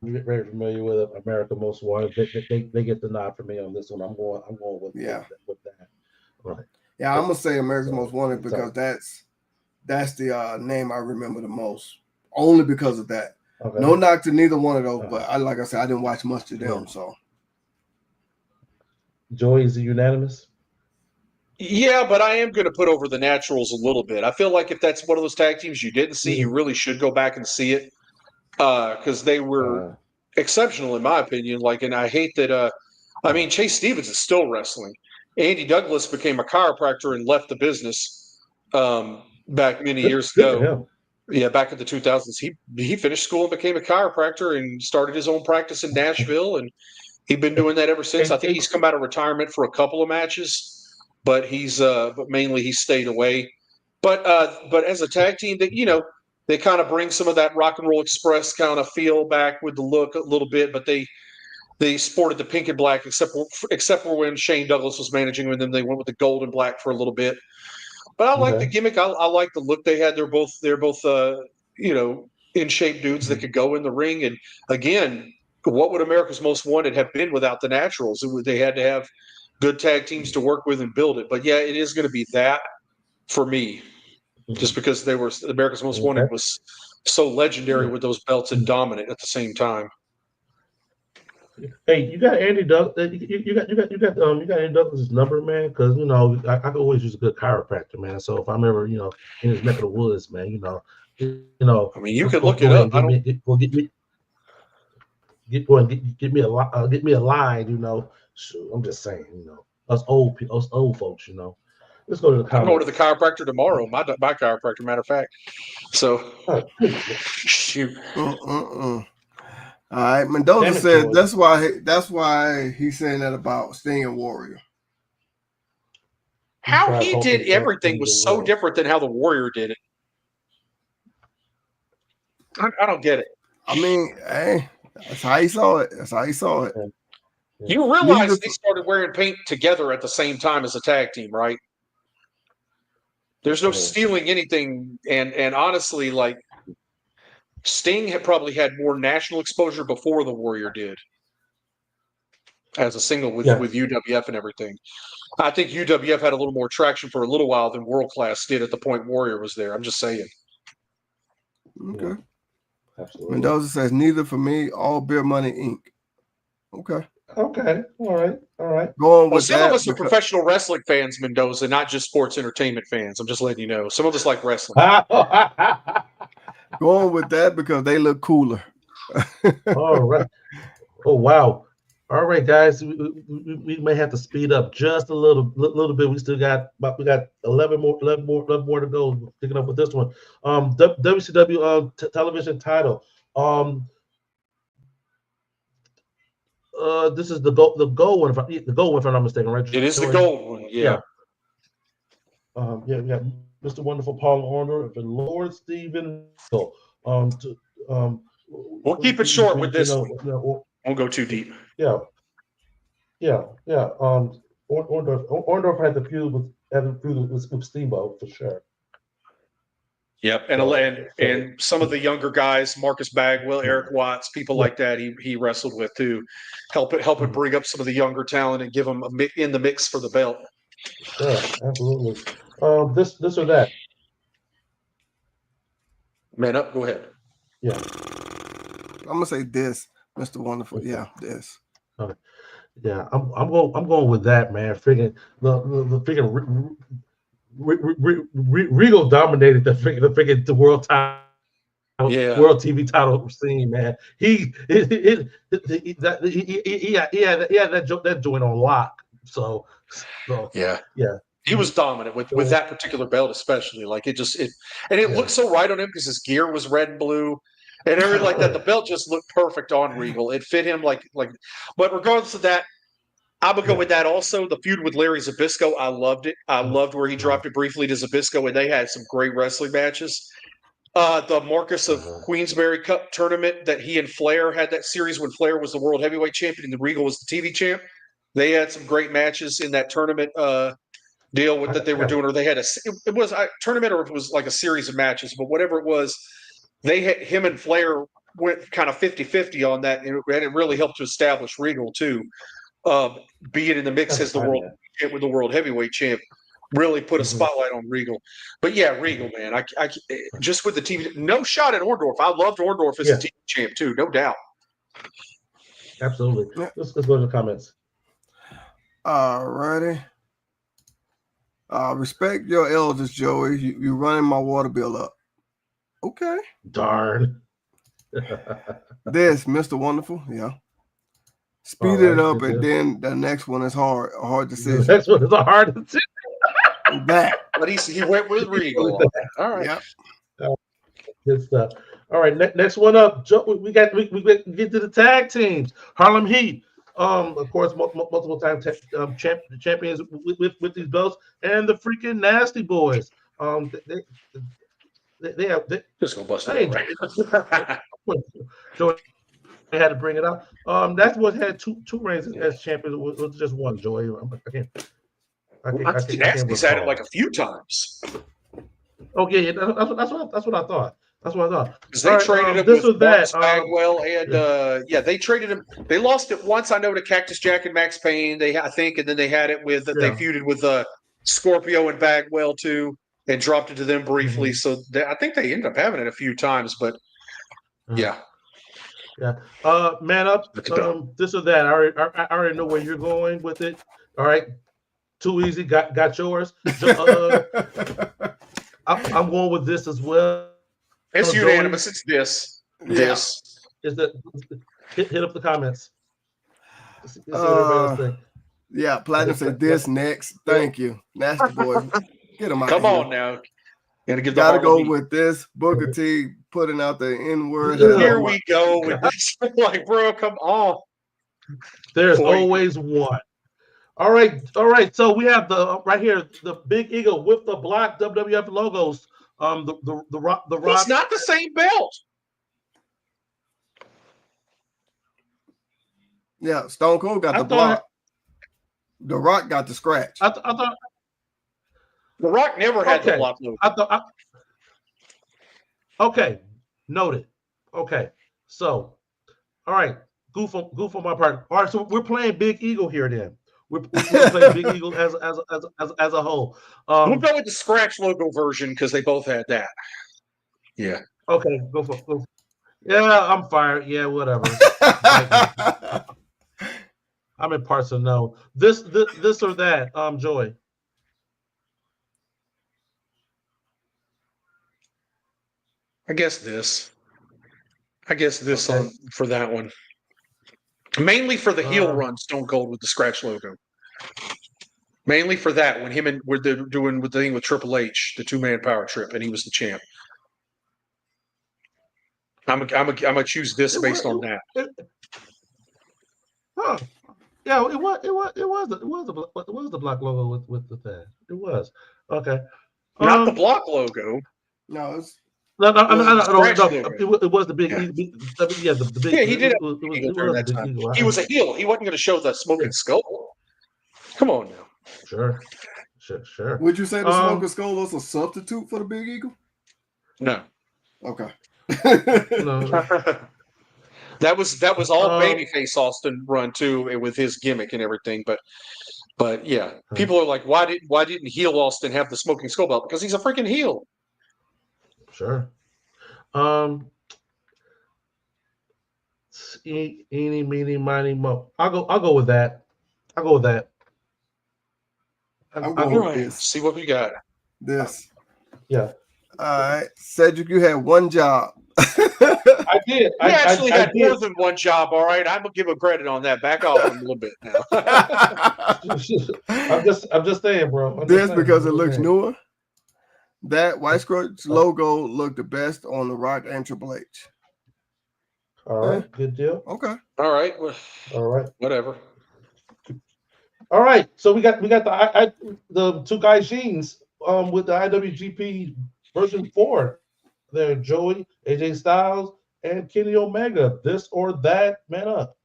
very familiar with America Most Wanted. They get the nod for me on this one. I'm going with that. Right. Yeah, I'm gonna say America's Most Wanted because that's the name I remember the most. Only because of that. Okay. No knock to neither one of those, but like I said, I didn't watch much of them. So, Joey, is it unanimous? Yeah, but I am going to put over the Naturals a little bit. I feel like if that's one of those tag teams you didn't see, you really should go back and see it because they were exceptional in my opinion. And I hate that. Chase Stevens is still wrestling. Andy Douglas became a chiropractor and left the business back many years ago. Yeah, back in the 2000s. He finished school and became a chiropractor and started his own practice in Nashville, and he's been doing that ever since. I think he's come out of retirement for a couple of matches, but but mainly he stayed away. But as a tag team, that they kind of bring some of that Rock and Roll Express kind of feel back with the look a little bit, but they sported the pink and black, except for when Shane Douglas was managing with them. They went with the gold and black for a little bit. But I like the gimmick. I like the look they had. They're both in shape dudes that could go in the ring. And again, what would America's Most Wanted have been without the Naturals? They had to have good tag teams to work with and build it. But yeah, it is going to be that for me, just because America's Most Wanted was so legendary with those belts and dominant at the same time. Hey, you got Andy Douglas. You got Andy Douglas's number, man. Because I could always use a good chiropractor, man. So if I'm ever in his neck of the woods, man, I mean, you could look it up. Get me a line. So I'm just saying, us old folks, Let's go to the comments. I'm going to the chiropractor tomorrow. My chiropractor, matter of fact. So, shoot. All right, Mendoza said that's why he's saying that about Sting and Warrior. How he did everything was so different than how the Warrior did it. I don't get it. I mean, hey, that's how he saw it. You realize they started wearing paint together at the same time as a tag team, right? There's no stealing anything, and honestly, like, Sting had probably had more national exposure before the Warrior did as a single with UWF and everything. I think UWF had a little more traction for a little while than World Class did at the point Warrior was there. I'm just saying. Okay. Absolutely. Mendoza says, neither for me, all Beer Money Inc. Okay. All right. Going with some of us are professional wrestling fans, Mendoza, not just sports entertainment fans. I'm just letting you know. Some of us like wrestling. Going with that because they look cooler. All right. Oh, wow. All right, guys. We may have to speed up just a little bit. We got 11 more to go. Picking up with this one. WCW television title. This is the gold one. The gold one, if I'm not mistaken, right? It is the gold one. Yeah. We got Mr. Wonderful Paul Orndorff and Lord Steven. We'll keep it short with this one. Won't go too deep. Yeah. Orndorff had the feud with Steamboat for sure. Yep, and some of the younger guys, Marcus Bagwell, Eric Watts, people like that, he wrestled with too. Help it bring up some of the younger talent and give them in the mix for the belt. Yeah, absolutely. This or that. Man up, go ahead. Yeah. I'm gonna say this, Mr. Wonderful. Okay. Yeah, this. Okay. Yeah, I'm going with that, man. Freaking the Regal dominated the world title, world TV title scene, man. He had that joint on lock. So yeah. He was dominant with that particular belt, especially. Like it looked so right on him because his gear was red and blue and everything like that. The belt just looked perfect on Regal. It fit him like. But regardless of that, I would go with that also. The feud with Larry Zbyszko, I loved it. I loved where he dropped it briefly to Zbyszko, and they had some great wrestling matches. The Marcus of Queensberry Cup tournament that he and Flair had that series when Flair was the World Heavyweight Champion and the Regal was the TV champ. They had some great matches in that tournament deal with that they were doing, or they had it was a tournament or it was like a series of matches, but whatever it was, they had him and Flair went kind of 50-50 on that, and it really helped to establish Regal too. Being in the mix as the world champ with the World Heavyweight champ really put a spotlight on Regal. But yeah, Regal, man, I just with the TV, no shot at Orndorff. I loved Orndorff as a TV champ too, no doubt. Absolutely. Let's go to the comments. All righty. Respect your elders, Joey. You running my water bill up. Okay. Darn. This, Mr. Wonderful. Yeah. Speed it up, and then the next one is a hard decision. The next one is a hard decision. That. But he went with Regal. All right. Yep. Good stuff. All right, next one up. We get to the tag teams. Harlem Heat, of course, multiple time champions with these belts, and the freaking Nasty Boys. They have just gonna bust it. So they had to bring it up. Nasty Boys had two reigns as champions. It was just one. Joey, Nasty's had it like a few times. Okay, that's what I thought. That's what I thought. Because they traded him with Marcus Bagwell, and they traded him. They lost it once, I know, to Cactus Jack and Max Payne. I think, and then they had it with they feuded with Scorpio and Bagwell too, and dropped it to them briefly. So I think they ended up having it a few times, but yeah. Man up. This or that. I already know where you're going with it. All right. Too easy. Got yours. I'm going with this as well. It's unanimous. It's this. This is the hit up the comments. Yeah, Platinum said this next. Thank you, Nasty Boy. Get him out. Come on now. Gotta go with this. Booker T putting out the N word. Here we go with this. Like, bro, come on. There's always one. All right. So we have the right here, the Big Eagle with the black WWF logos. The Rock. It's not the same belt. Yeah, Stone Cold got the block. The Rock got the scratch. I thought The Rock never had the block logo. Okay, noted. Okay, so all right, goof on my part. All right, so we're playing Big Eagle here then. We're playing Big Eagle as a whole. We'll go with the scratch logo version because they both had that. Yeah. Okay, go for. Yeah, I'm fired. Yeah, whatever. I'm in parts of no. This or that. Joy. I guess this on for that one. Mainly for the heel run, Stone Cold with the scratch logo. Mainly for that, when him and we're doing the thing with Triple H, the 2-man power trip, and he was the champ. I'm gonna choose this based on that. Yeah, it was the black logo with the thing. It was okay. Not the block logo. No, it's. No. It was the big. The big. Yeah, he did. He was a heel. He wasn't going to show the smoking skull. Come on now. Sure. Would you say the smoking skull was a substitute for the Big Eagle? No. Okay. No. That was all babyface Austin run too, with his gimmick and everything. But yeah, people are like, why didn't heel Austin have the smoking skull belt? Because he's a freaking heel. Sure. Eeny, meeny, miny, mo. I'll go with that. I'm going with this. See what we got. This. Yeah. All right, Cedric, you had one job. I did. I actually had more than one job. All right, I'm gonna give him credit on that. Back off him a little bit now. I'm just saying, bro. Because it looks newer. That White Scratch logo looked the best on The Rock and Triple H. All right, good deal. Okay. All right. Whatever. All right. So we got the two guys jeans with the IWGP version 4. There, Joey, AJ Styles, and Kenny Omega. This or that, man up.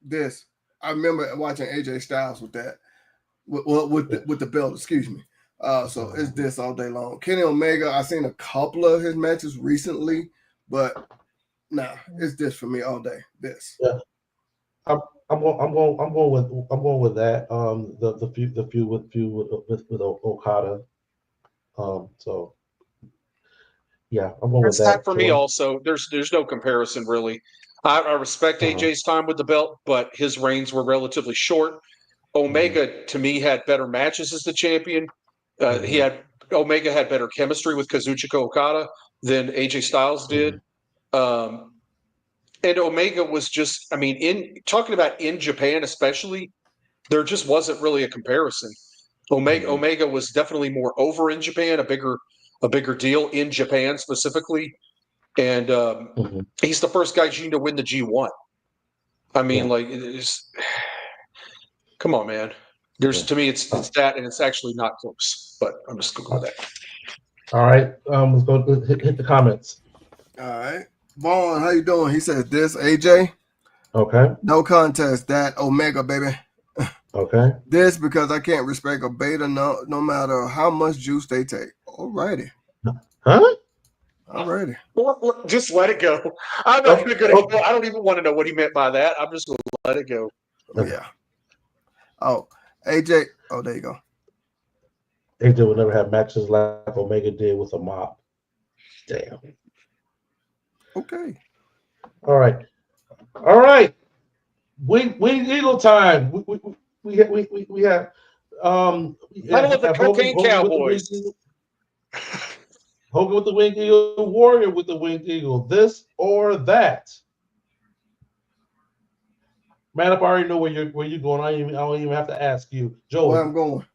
This. I remember watching AJ Styles with that. With the belt, excuse me. So it's this all day long. Kenny Omega, I've seen a couple of his matches recently, but it's this for me all day. This. Yeah. I'm going with that. The feud with Okada. So yeah, I'm going with that. For me also. There's no comparison really. I respect AJ's time with the belt, but his reigns were relatively short. Omega to me had better matches as the champion. Omega had better chemistry with Kazuchika Okada than AJ Styles did. And Omega was just, I mean, in Japan especially, there just wasn't really a comparison. Omega was definitely more over in Japan, a bigger deal in Japan specifically, and he's the first Gaijin to win the G1. I mean, come on, man. To me, it's that, and it's actually not close. But I'm just going to go with that. All right, let's go hit the comments. All right, Vaughn, how you doing? He says this, AJ. Okay. No contest. That Omega, baby. Okay. This because I can't respect a beta no matter how much juice they take. Alrighty. Huh? Alrighty. Well, just let it go. I'm not going to go. I don't even want to know what he meant by that. I'm just going to let it go. Yeah. Oh, AJ. Oh, there you go. AJ will never have matches like Omega did with a mob. Damn. Okay. All right. Wing Eagle time. We have Battle of the Cocaine Cowboys. Hogan with the Wing Eagle, Warrior with the Wing Eagle. This or that. Man, I already know where you're going. I don't even have to ask you, Joe. Where I'm going.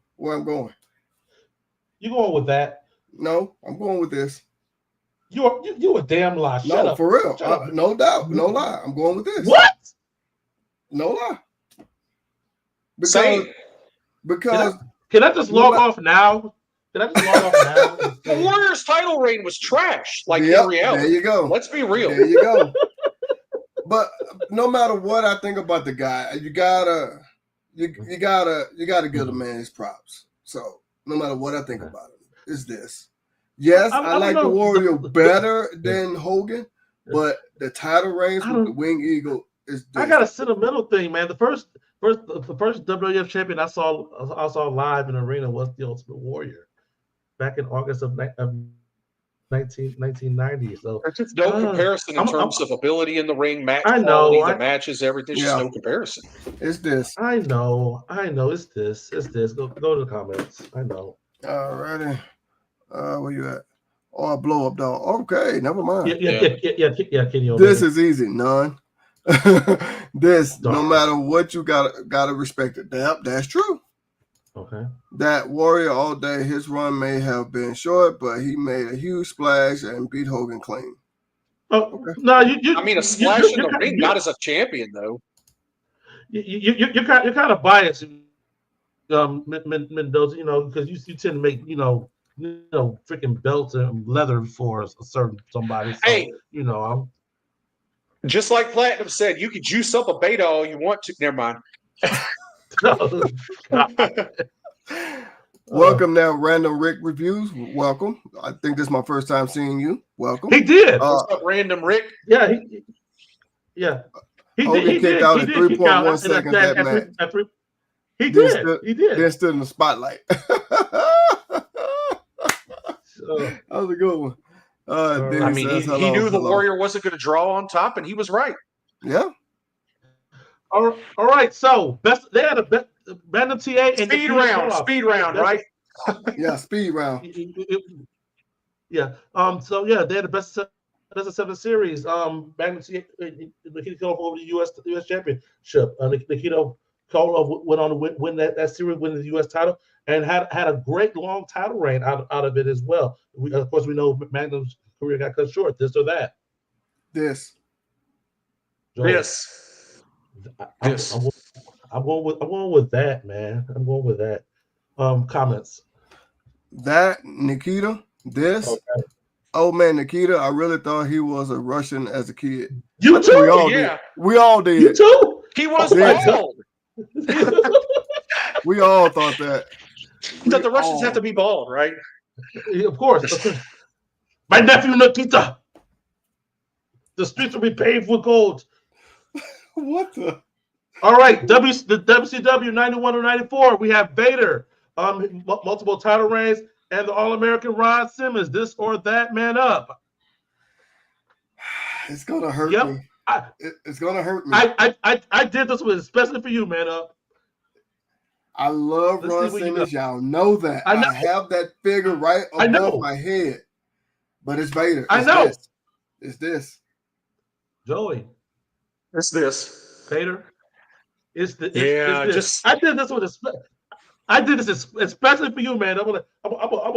You going with that? No, I'm going with this. You a damn lie. Shut up. For real. No doubt. No lie. I'm going with this. What? No lie. Because can I just log off now? The Warriors title reign was trash. In reality. There you go. Let's be real. There you go. But no matter what I think about the guy, you gotta give the man his props. So no matter what I think about him, it's this. Yes, I like the Warrior better than Hogan, but the title reigns with the Wing Eagle is different. I got a sentimental thing, man. The first WWF champion I saw live in the arena was the Ultimate Warrior back in August of 1990. So there's just no comparison in terms of ability in the ring, match quality, the matches, everything. There's just no comparison. It's this. I know. It's this. Go to the comments. I know. All righty. Where you at? Oh, blow up dog. Okay, never mind. Yeah. Kenny Omega. This is easy. None. This, no matter what you gotta respect it. That's true. Okay. That Warrior all day, his run may have been short, but he made a huge splash and beat Hogan clean. Oh, okay. No, a splash in the ring, not as a champion though. You're kind of biased, Mendoza. Because you tend to make freaking belts and leather for a certain somebody. So, hey, I'm just like Platinum said, you can juice up a beta all you want to. Never mind. Welcome now, Random Rick Reviews. Welcome. I think this is my first time seeing you. Welcome. He did. What's up, Random Rick? Yeah. He did. He kicked out at 3.1 seconds that match. He did. Then stood in the spotlight. That was a good one. He knew the Warrior wasn't going to draw on top, and he was right. Yeah. All right. So they had a random TA and speed round, right? Yeah, speed round. Yeah. So yeah, they had the best of 7 series. Random TA, Nikita Koloff over the U.S. Championship. Nikita Koloff went on to win that series, win the U.S. title, and had a great long title reign out of it as well. Of course, we know Magnum's career got cut short. This or that. This. I'm going with that, man. I'm going with that. Comments. That Nikita. This. Okay. Oh man, Nikita. I really thought he was a Russian as a kid. You too. We all did. You too. He was bald. We all thought that. The Russians have to be bald, right? Of course. My nephew Nikita. The streets will be paved with gold. What the? All right, the WCW 91 and 94. We have Vader, multiple title reigns, and the All-American Ron Simmons. This or that man up. It's gonna hurt me. It's gonna hurt me. I did this one especially for you, man up. I love Ron Simmons. Y'all know that. I have that figure right above my head, but it's Vader. It's this. Joey. It's this. Vader. It's the Yeah, it's this. just I did this with I did this especially for you, man. I'm gonna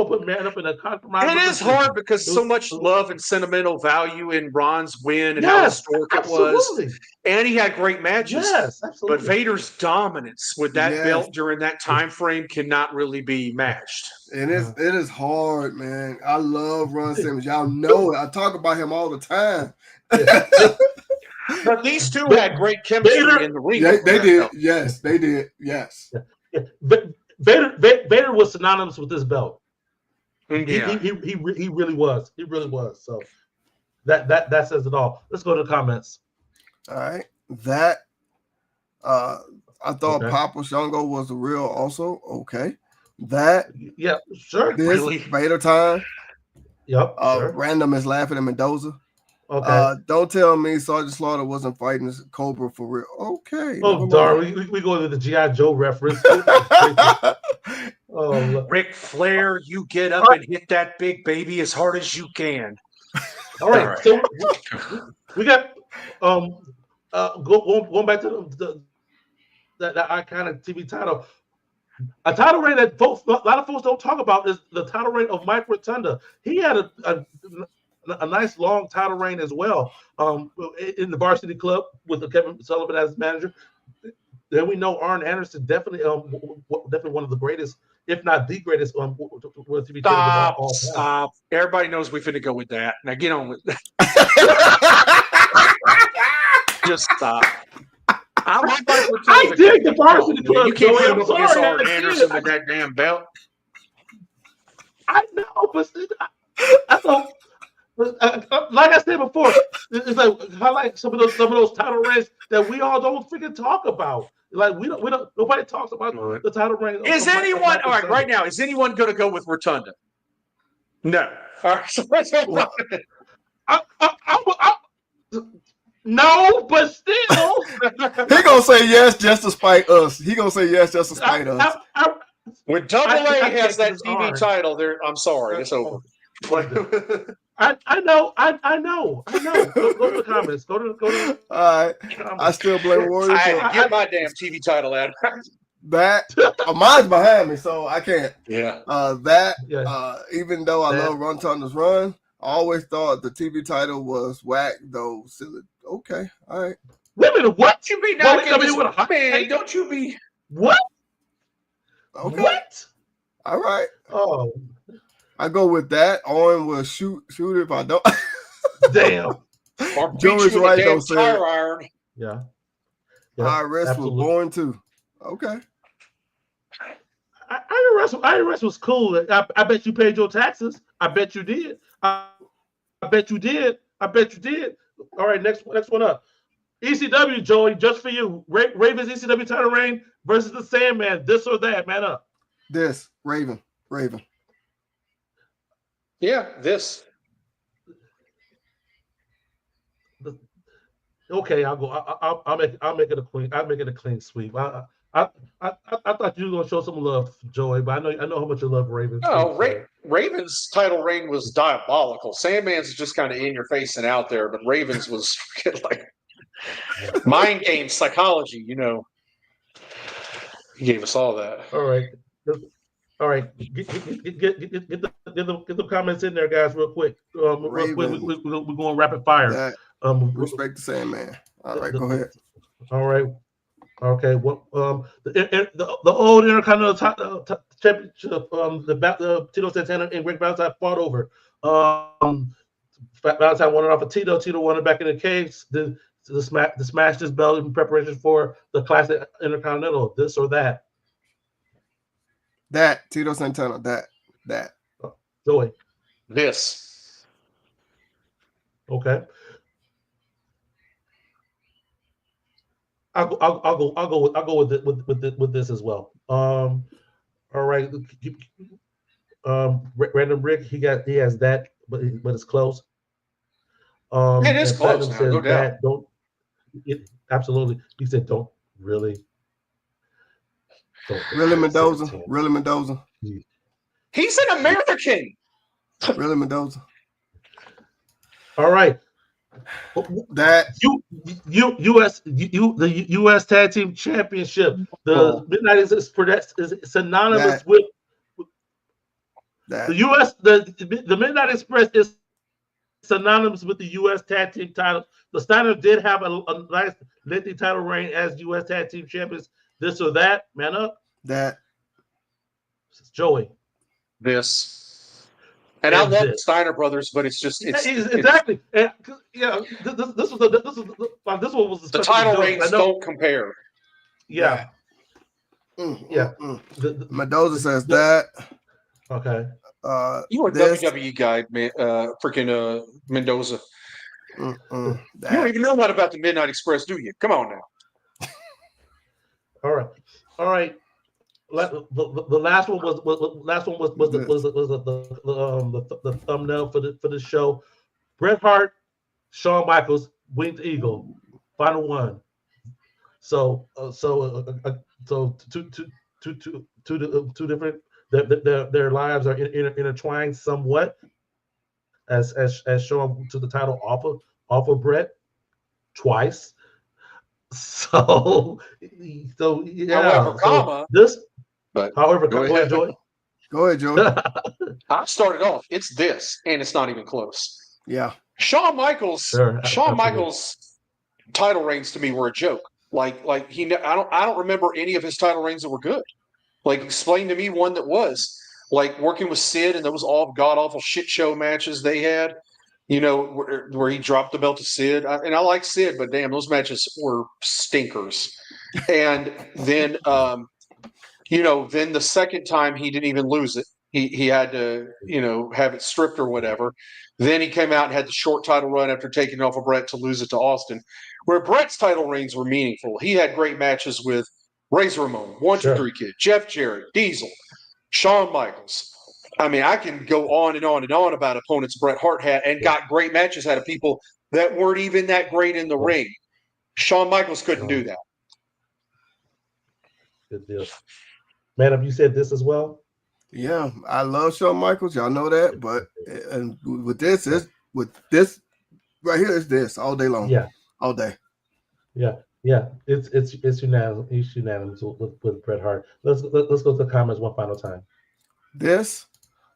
put man up in a compromise. it is hard because so much love and sentimental value in Ron's win and how historic it was. And he had great matches. Yes, absolutely. But Vader's dominance with that belt during that time frame cannot really be matched. And it is hard, man. I love Ron Simmons. Y'all know it. I talk about him all the time. But these two had great chemistry in the ring. They did. Yes, they did. Yes. But Vader was synonymous with this belt. Yeah. He really was. He really was. So that says it all. Let's go to the comments. All right. That I thought Papa Shango was the real also. Okay. That sure. This really? Vader time. Yep. Sure. Random is laughing at Mendoza. Okay. Don't tell me Sergeant Slaughter wasn't fighting Cobra for real. Okay. Oh, darn. We go to the G.I. Joe reference. Ric Flair, you get up and hit that big baby as hard as you can. All right. So we got going back to that iconic TV title. A title reign that a lot of folks don't talk about is the title reign of Mike Rotunda. He had a nice long title reign as well in the Varsity Club with Kevin Sullivan as manager. Then we know Arn Anderson definitely one of the greatest, if not the greatest, TV Stop. Everybody knows we finna go with that. Now get on with that. Just stop. I dig the Varsity Club. You can't put him up against Arn Anderson with that damn belt. I know, but I don't. Like I said before, it's like I like some of those title reigns that we all don't freaking talk about. Like we don't nobody talks about the title reign. Is anyone all right right now? Is anyone going to go with Rotunda? No. All right. No, but still, he gonna say yes just to spite us. He gonna say yes just to spite us. When Double A has that TV title, I'm sorry, it's over. I know. Go to the comments. Go to. All right. I still blame Warrior. I had to get my damn TV title out. That mine's behind me, so I can't. Yeah. Even though I love Rotunda's run, I always thought the TV title was whack, though. Silly. Okay. All right. Wait a minute. What you be knocking this man? Don't you be what? Okay. What? All right. Oh. I go with that. Owen will shoot if I don't. Damn. Joey's right though, sir. Iron. Yeah. IRS was born too. Okay. IRS was cool. I bet you paid your taxes. I bet you did. I bet you did. All right, next one up. ECW, Joey, just for you. Raven's ECW title reign versus the Sandman. This or that, man up. This Raven. Yeah, this. Okay, I'll go. I'll make it a clean. I'll make it a clean sweep. I thought you were gonna show some love, Joey, but I know how much you love Raven. Oh, Raven's title reign was diabolical. Sandman's just kind of in your face and out there, but Raven's was like mind game psychology. He gave us all that. All right. Get the comments in there, guys, real quick. We're going rapid fire. Respect the Sandman. All right, go ahead. All right. Okay. What the old Intercontinental Championship, the Tito Santana and Greg Valentine fought over. Valentine won it off of Tito. Tito won it back in the cage. To smash this belt in preparation for the Classic Intercontinental. This or that. That Tito Santana. That. Joey. This. Okay. I'll go with this as well. All right. Random Rick, he has that, but it's close. It is close. Now, go down. Absolutely. He said, "Don't really." Really, Mendoza. Really, Mendoza. He's an American. Really, Mendoza. All right. That the U.S. Tag Team Championship. The Midnight Express is synonymous with the U.S. The Midnight Express is synonymous with the U.S. Tag Team title. The Steiners did have a nice lengthy title reign as U.S. Tag Team Champions. This or that, man up. That. Joey. This. And I love the Steiner brothers, but it's just exactly. And, this one was the title reigns don't compare. Yeah. Mendoza says that. Okay. You are a WWE guy, man. Freaking Mendoza. You don't even know that about the Midnight Express, do you? Come on now. All right. The last one was the thumbnail for the show. Bret Hart, Shawn Michaels, Winged Eagle, final one. So two different. Their lives are intertwined somewhat. As Shawn took the title off of Bret twice. So yeah. However, go ahead, Joey. Go ahead, Joey. I started off. It's this, and it's not even close. Yeah. Shawn Michaels' title reigns to me were a joke. I don't remember any of his title reigns that were good. Like, explain to me one that was. Like, working with Sid and those all god-awful shit show matches they had, where he dropped the belt to Sid. And I like Sid, but damn, those matches were stinkers. And then, then the second time he didn't even lose it. He had to, have it stripped or whatever. Then he came out and had the short title run after taking it off of Bret to lose it to Austin, where Bret's title reigns were meaningful. He had great matches with Razor Ramon, 1, 2, 3 Kid, Jeff Jarrett, Diesel, Shawn Michaels. I mean, I can go on and on and on about opponents Bret Hart had and got great matches out of people that weren't even that great in the ring. Shawn Michaels couldn't do that. Good deal. Madam, you said this as well? Yeah, I love Shawn Michaels. Y'all know that. But with this right here is this all day long. Yeah. All day. Yeah. Yeah, it's unanimous. It's unanimous with Bret Hart. Let's go to the comments one final time. This,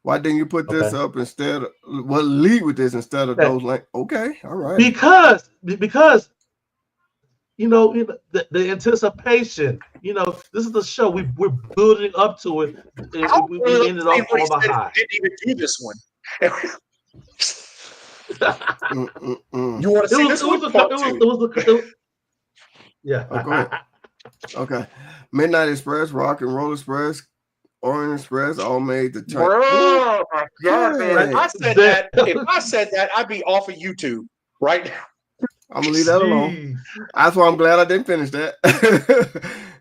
why didn't you put this up instead? Lead with this instead of those. Like, okay, all right. Because the anticipation. This is the show we're building up to it. And we ended off on the high. Didn't even do this one. You want to see this one? Yeah. Okay. Midnight Express, Rock and Roll Express, Orient Express, all made the turn. Oh my God, man! If I said that, I'd be off of YouTube right now. I'm gonna leave that alone. That's why I'm glad I didn't finish that.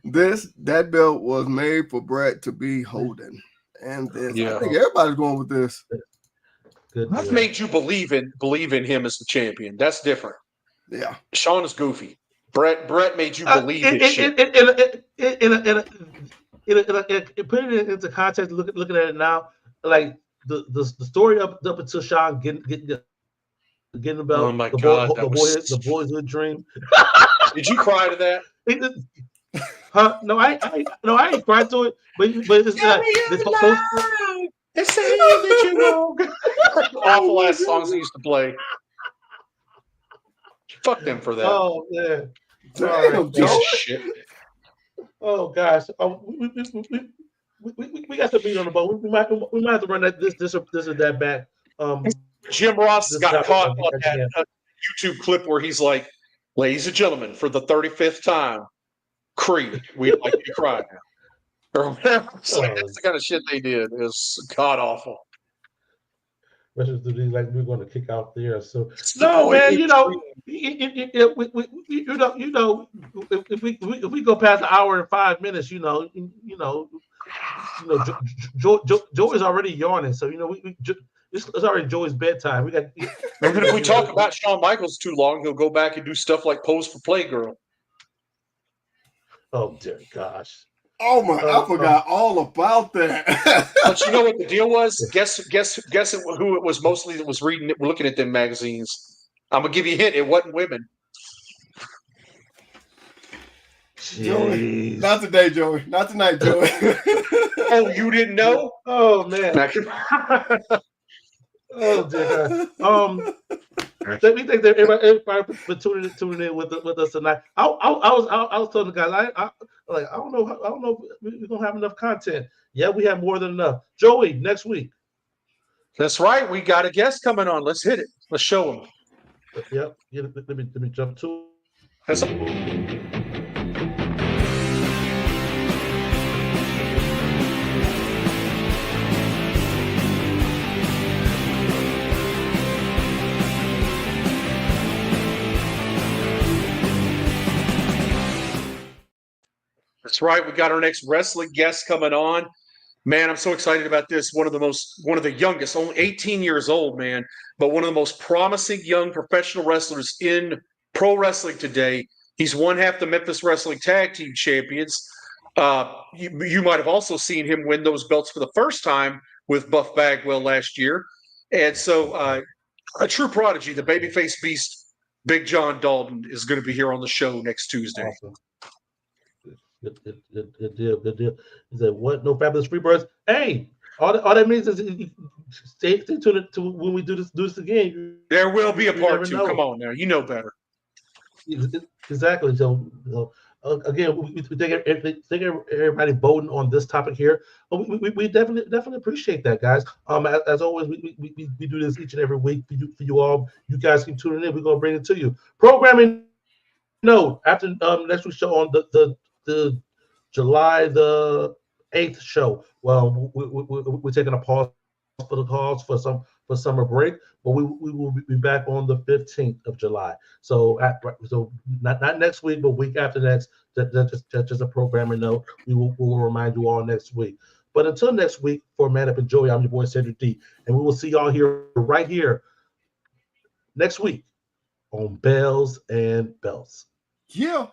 That belt was made for Bret to be holding, and this. I think everybody's going with this. I've made you believe in him as the champion. That's different. Yeah. Shawn is goofy. Bret made you believe his shit. Putting it into context, looking at it now, like the story up until Shawn getting the belt. Oh my God, the boyhood dream. Did you cry to that? Huh? No, I ain't cried to it. But it's not. It's saying that you know. Awful ass songs they used to play. Fuck them for that. Oh man. Damn, piece of shit. Oh gosh. We got to beat on the boat. We might have to run this or that back. Jim Ross got caught on that YouTube clip where he's like, "Ladies and gentlemen, for the 35th time, Creed, we'd like you to cry now." Or whatever. It's like, that's the kind of shit they did. It was god awful. Like we're going to kick out there. So no, man, if we go past an hour and 5 minutes, Joe is already yawning. So it's already Joey's bedtime. We got. And then if we talk about Shawn Michaels too long, he'll go back and do stuff like Pose for Playgirl. Oh dear gosh. Oh my! I forgot all about that. But you know what the deal was? Guess who it was mostly that was looking at them magazines? I'm gonna give you a hint. It wasn't women. Joey, not today, Joey. Not tonight, Joey. Oh, you didn't know? Oh man. Oh dear God. We think that everybody been tuning in with us tonight. I was telling the guys, I don't know if we're gonna have enough content. Yeah, we have more than enough. Joey, next week. That's right. We got a guest coming on. Let's hit it. Let's show him. Yep. Yeah, let me jump to. That's That's right. We got our next wrestling guest coming on. Man, I'm so excited about this. One of the youngest, only 18 years old, man, but one of the most promising young professional wrestlers in pro wrestling today. He's one half the Memphis Wrestling Tag Team Champions. You might have also seen him win those belts for the first time with Buff Bagwell last year. And so a true prodigy, the babyface beast, Big John Dalton, is going to be here on the show next Tuesday. Awesome. Good deal. He said, "What? No fabulous Freebirds? Hey, all that means is stay tuned to when we do this again. There will be a part 2. Come on now, you know better. Exactly. So again, we thank everybody voting on this topic here. We definitely appreciate that, guys. As always, we do this each and every week for you all. You guys keep tuning in. We're gonna bring it to you. Programming note: after next week's show on the July the 8th show. Well, we're taking a pause for the calls for summer break, but we will be back on the 15th of July. So not next week, but week after next. That's just a programming note. We'll remind you all next week. But until next week, for Man Up and Joey, I'm your boy Cedric D, and we will see y'all right here next week on Bells and Bells. Yeah.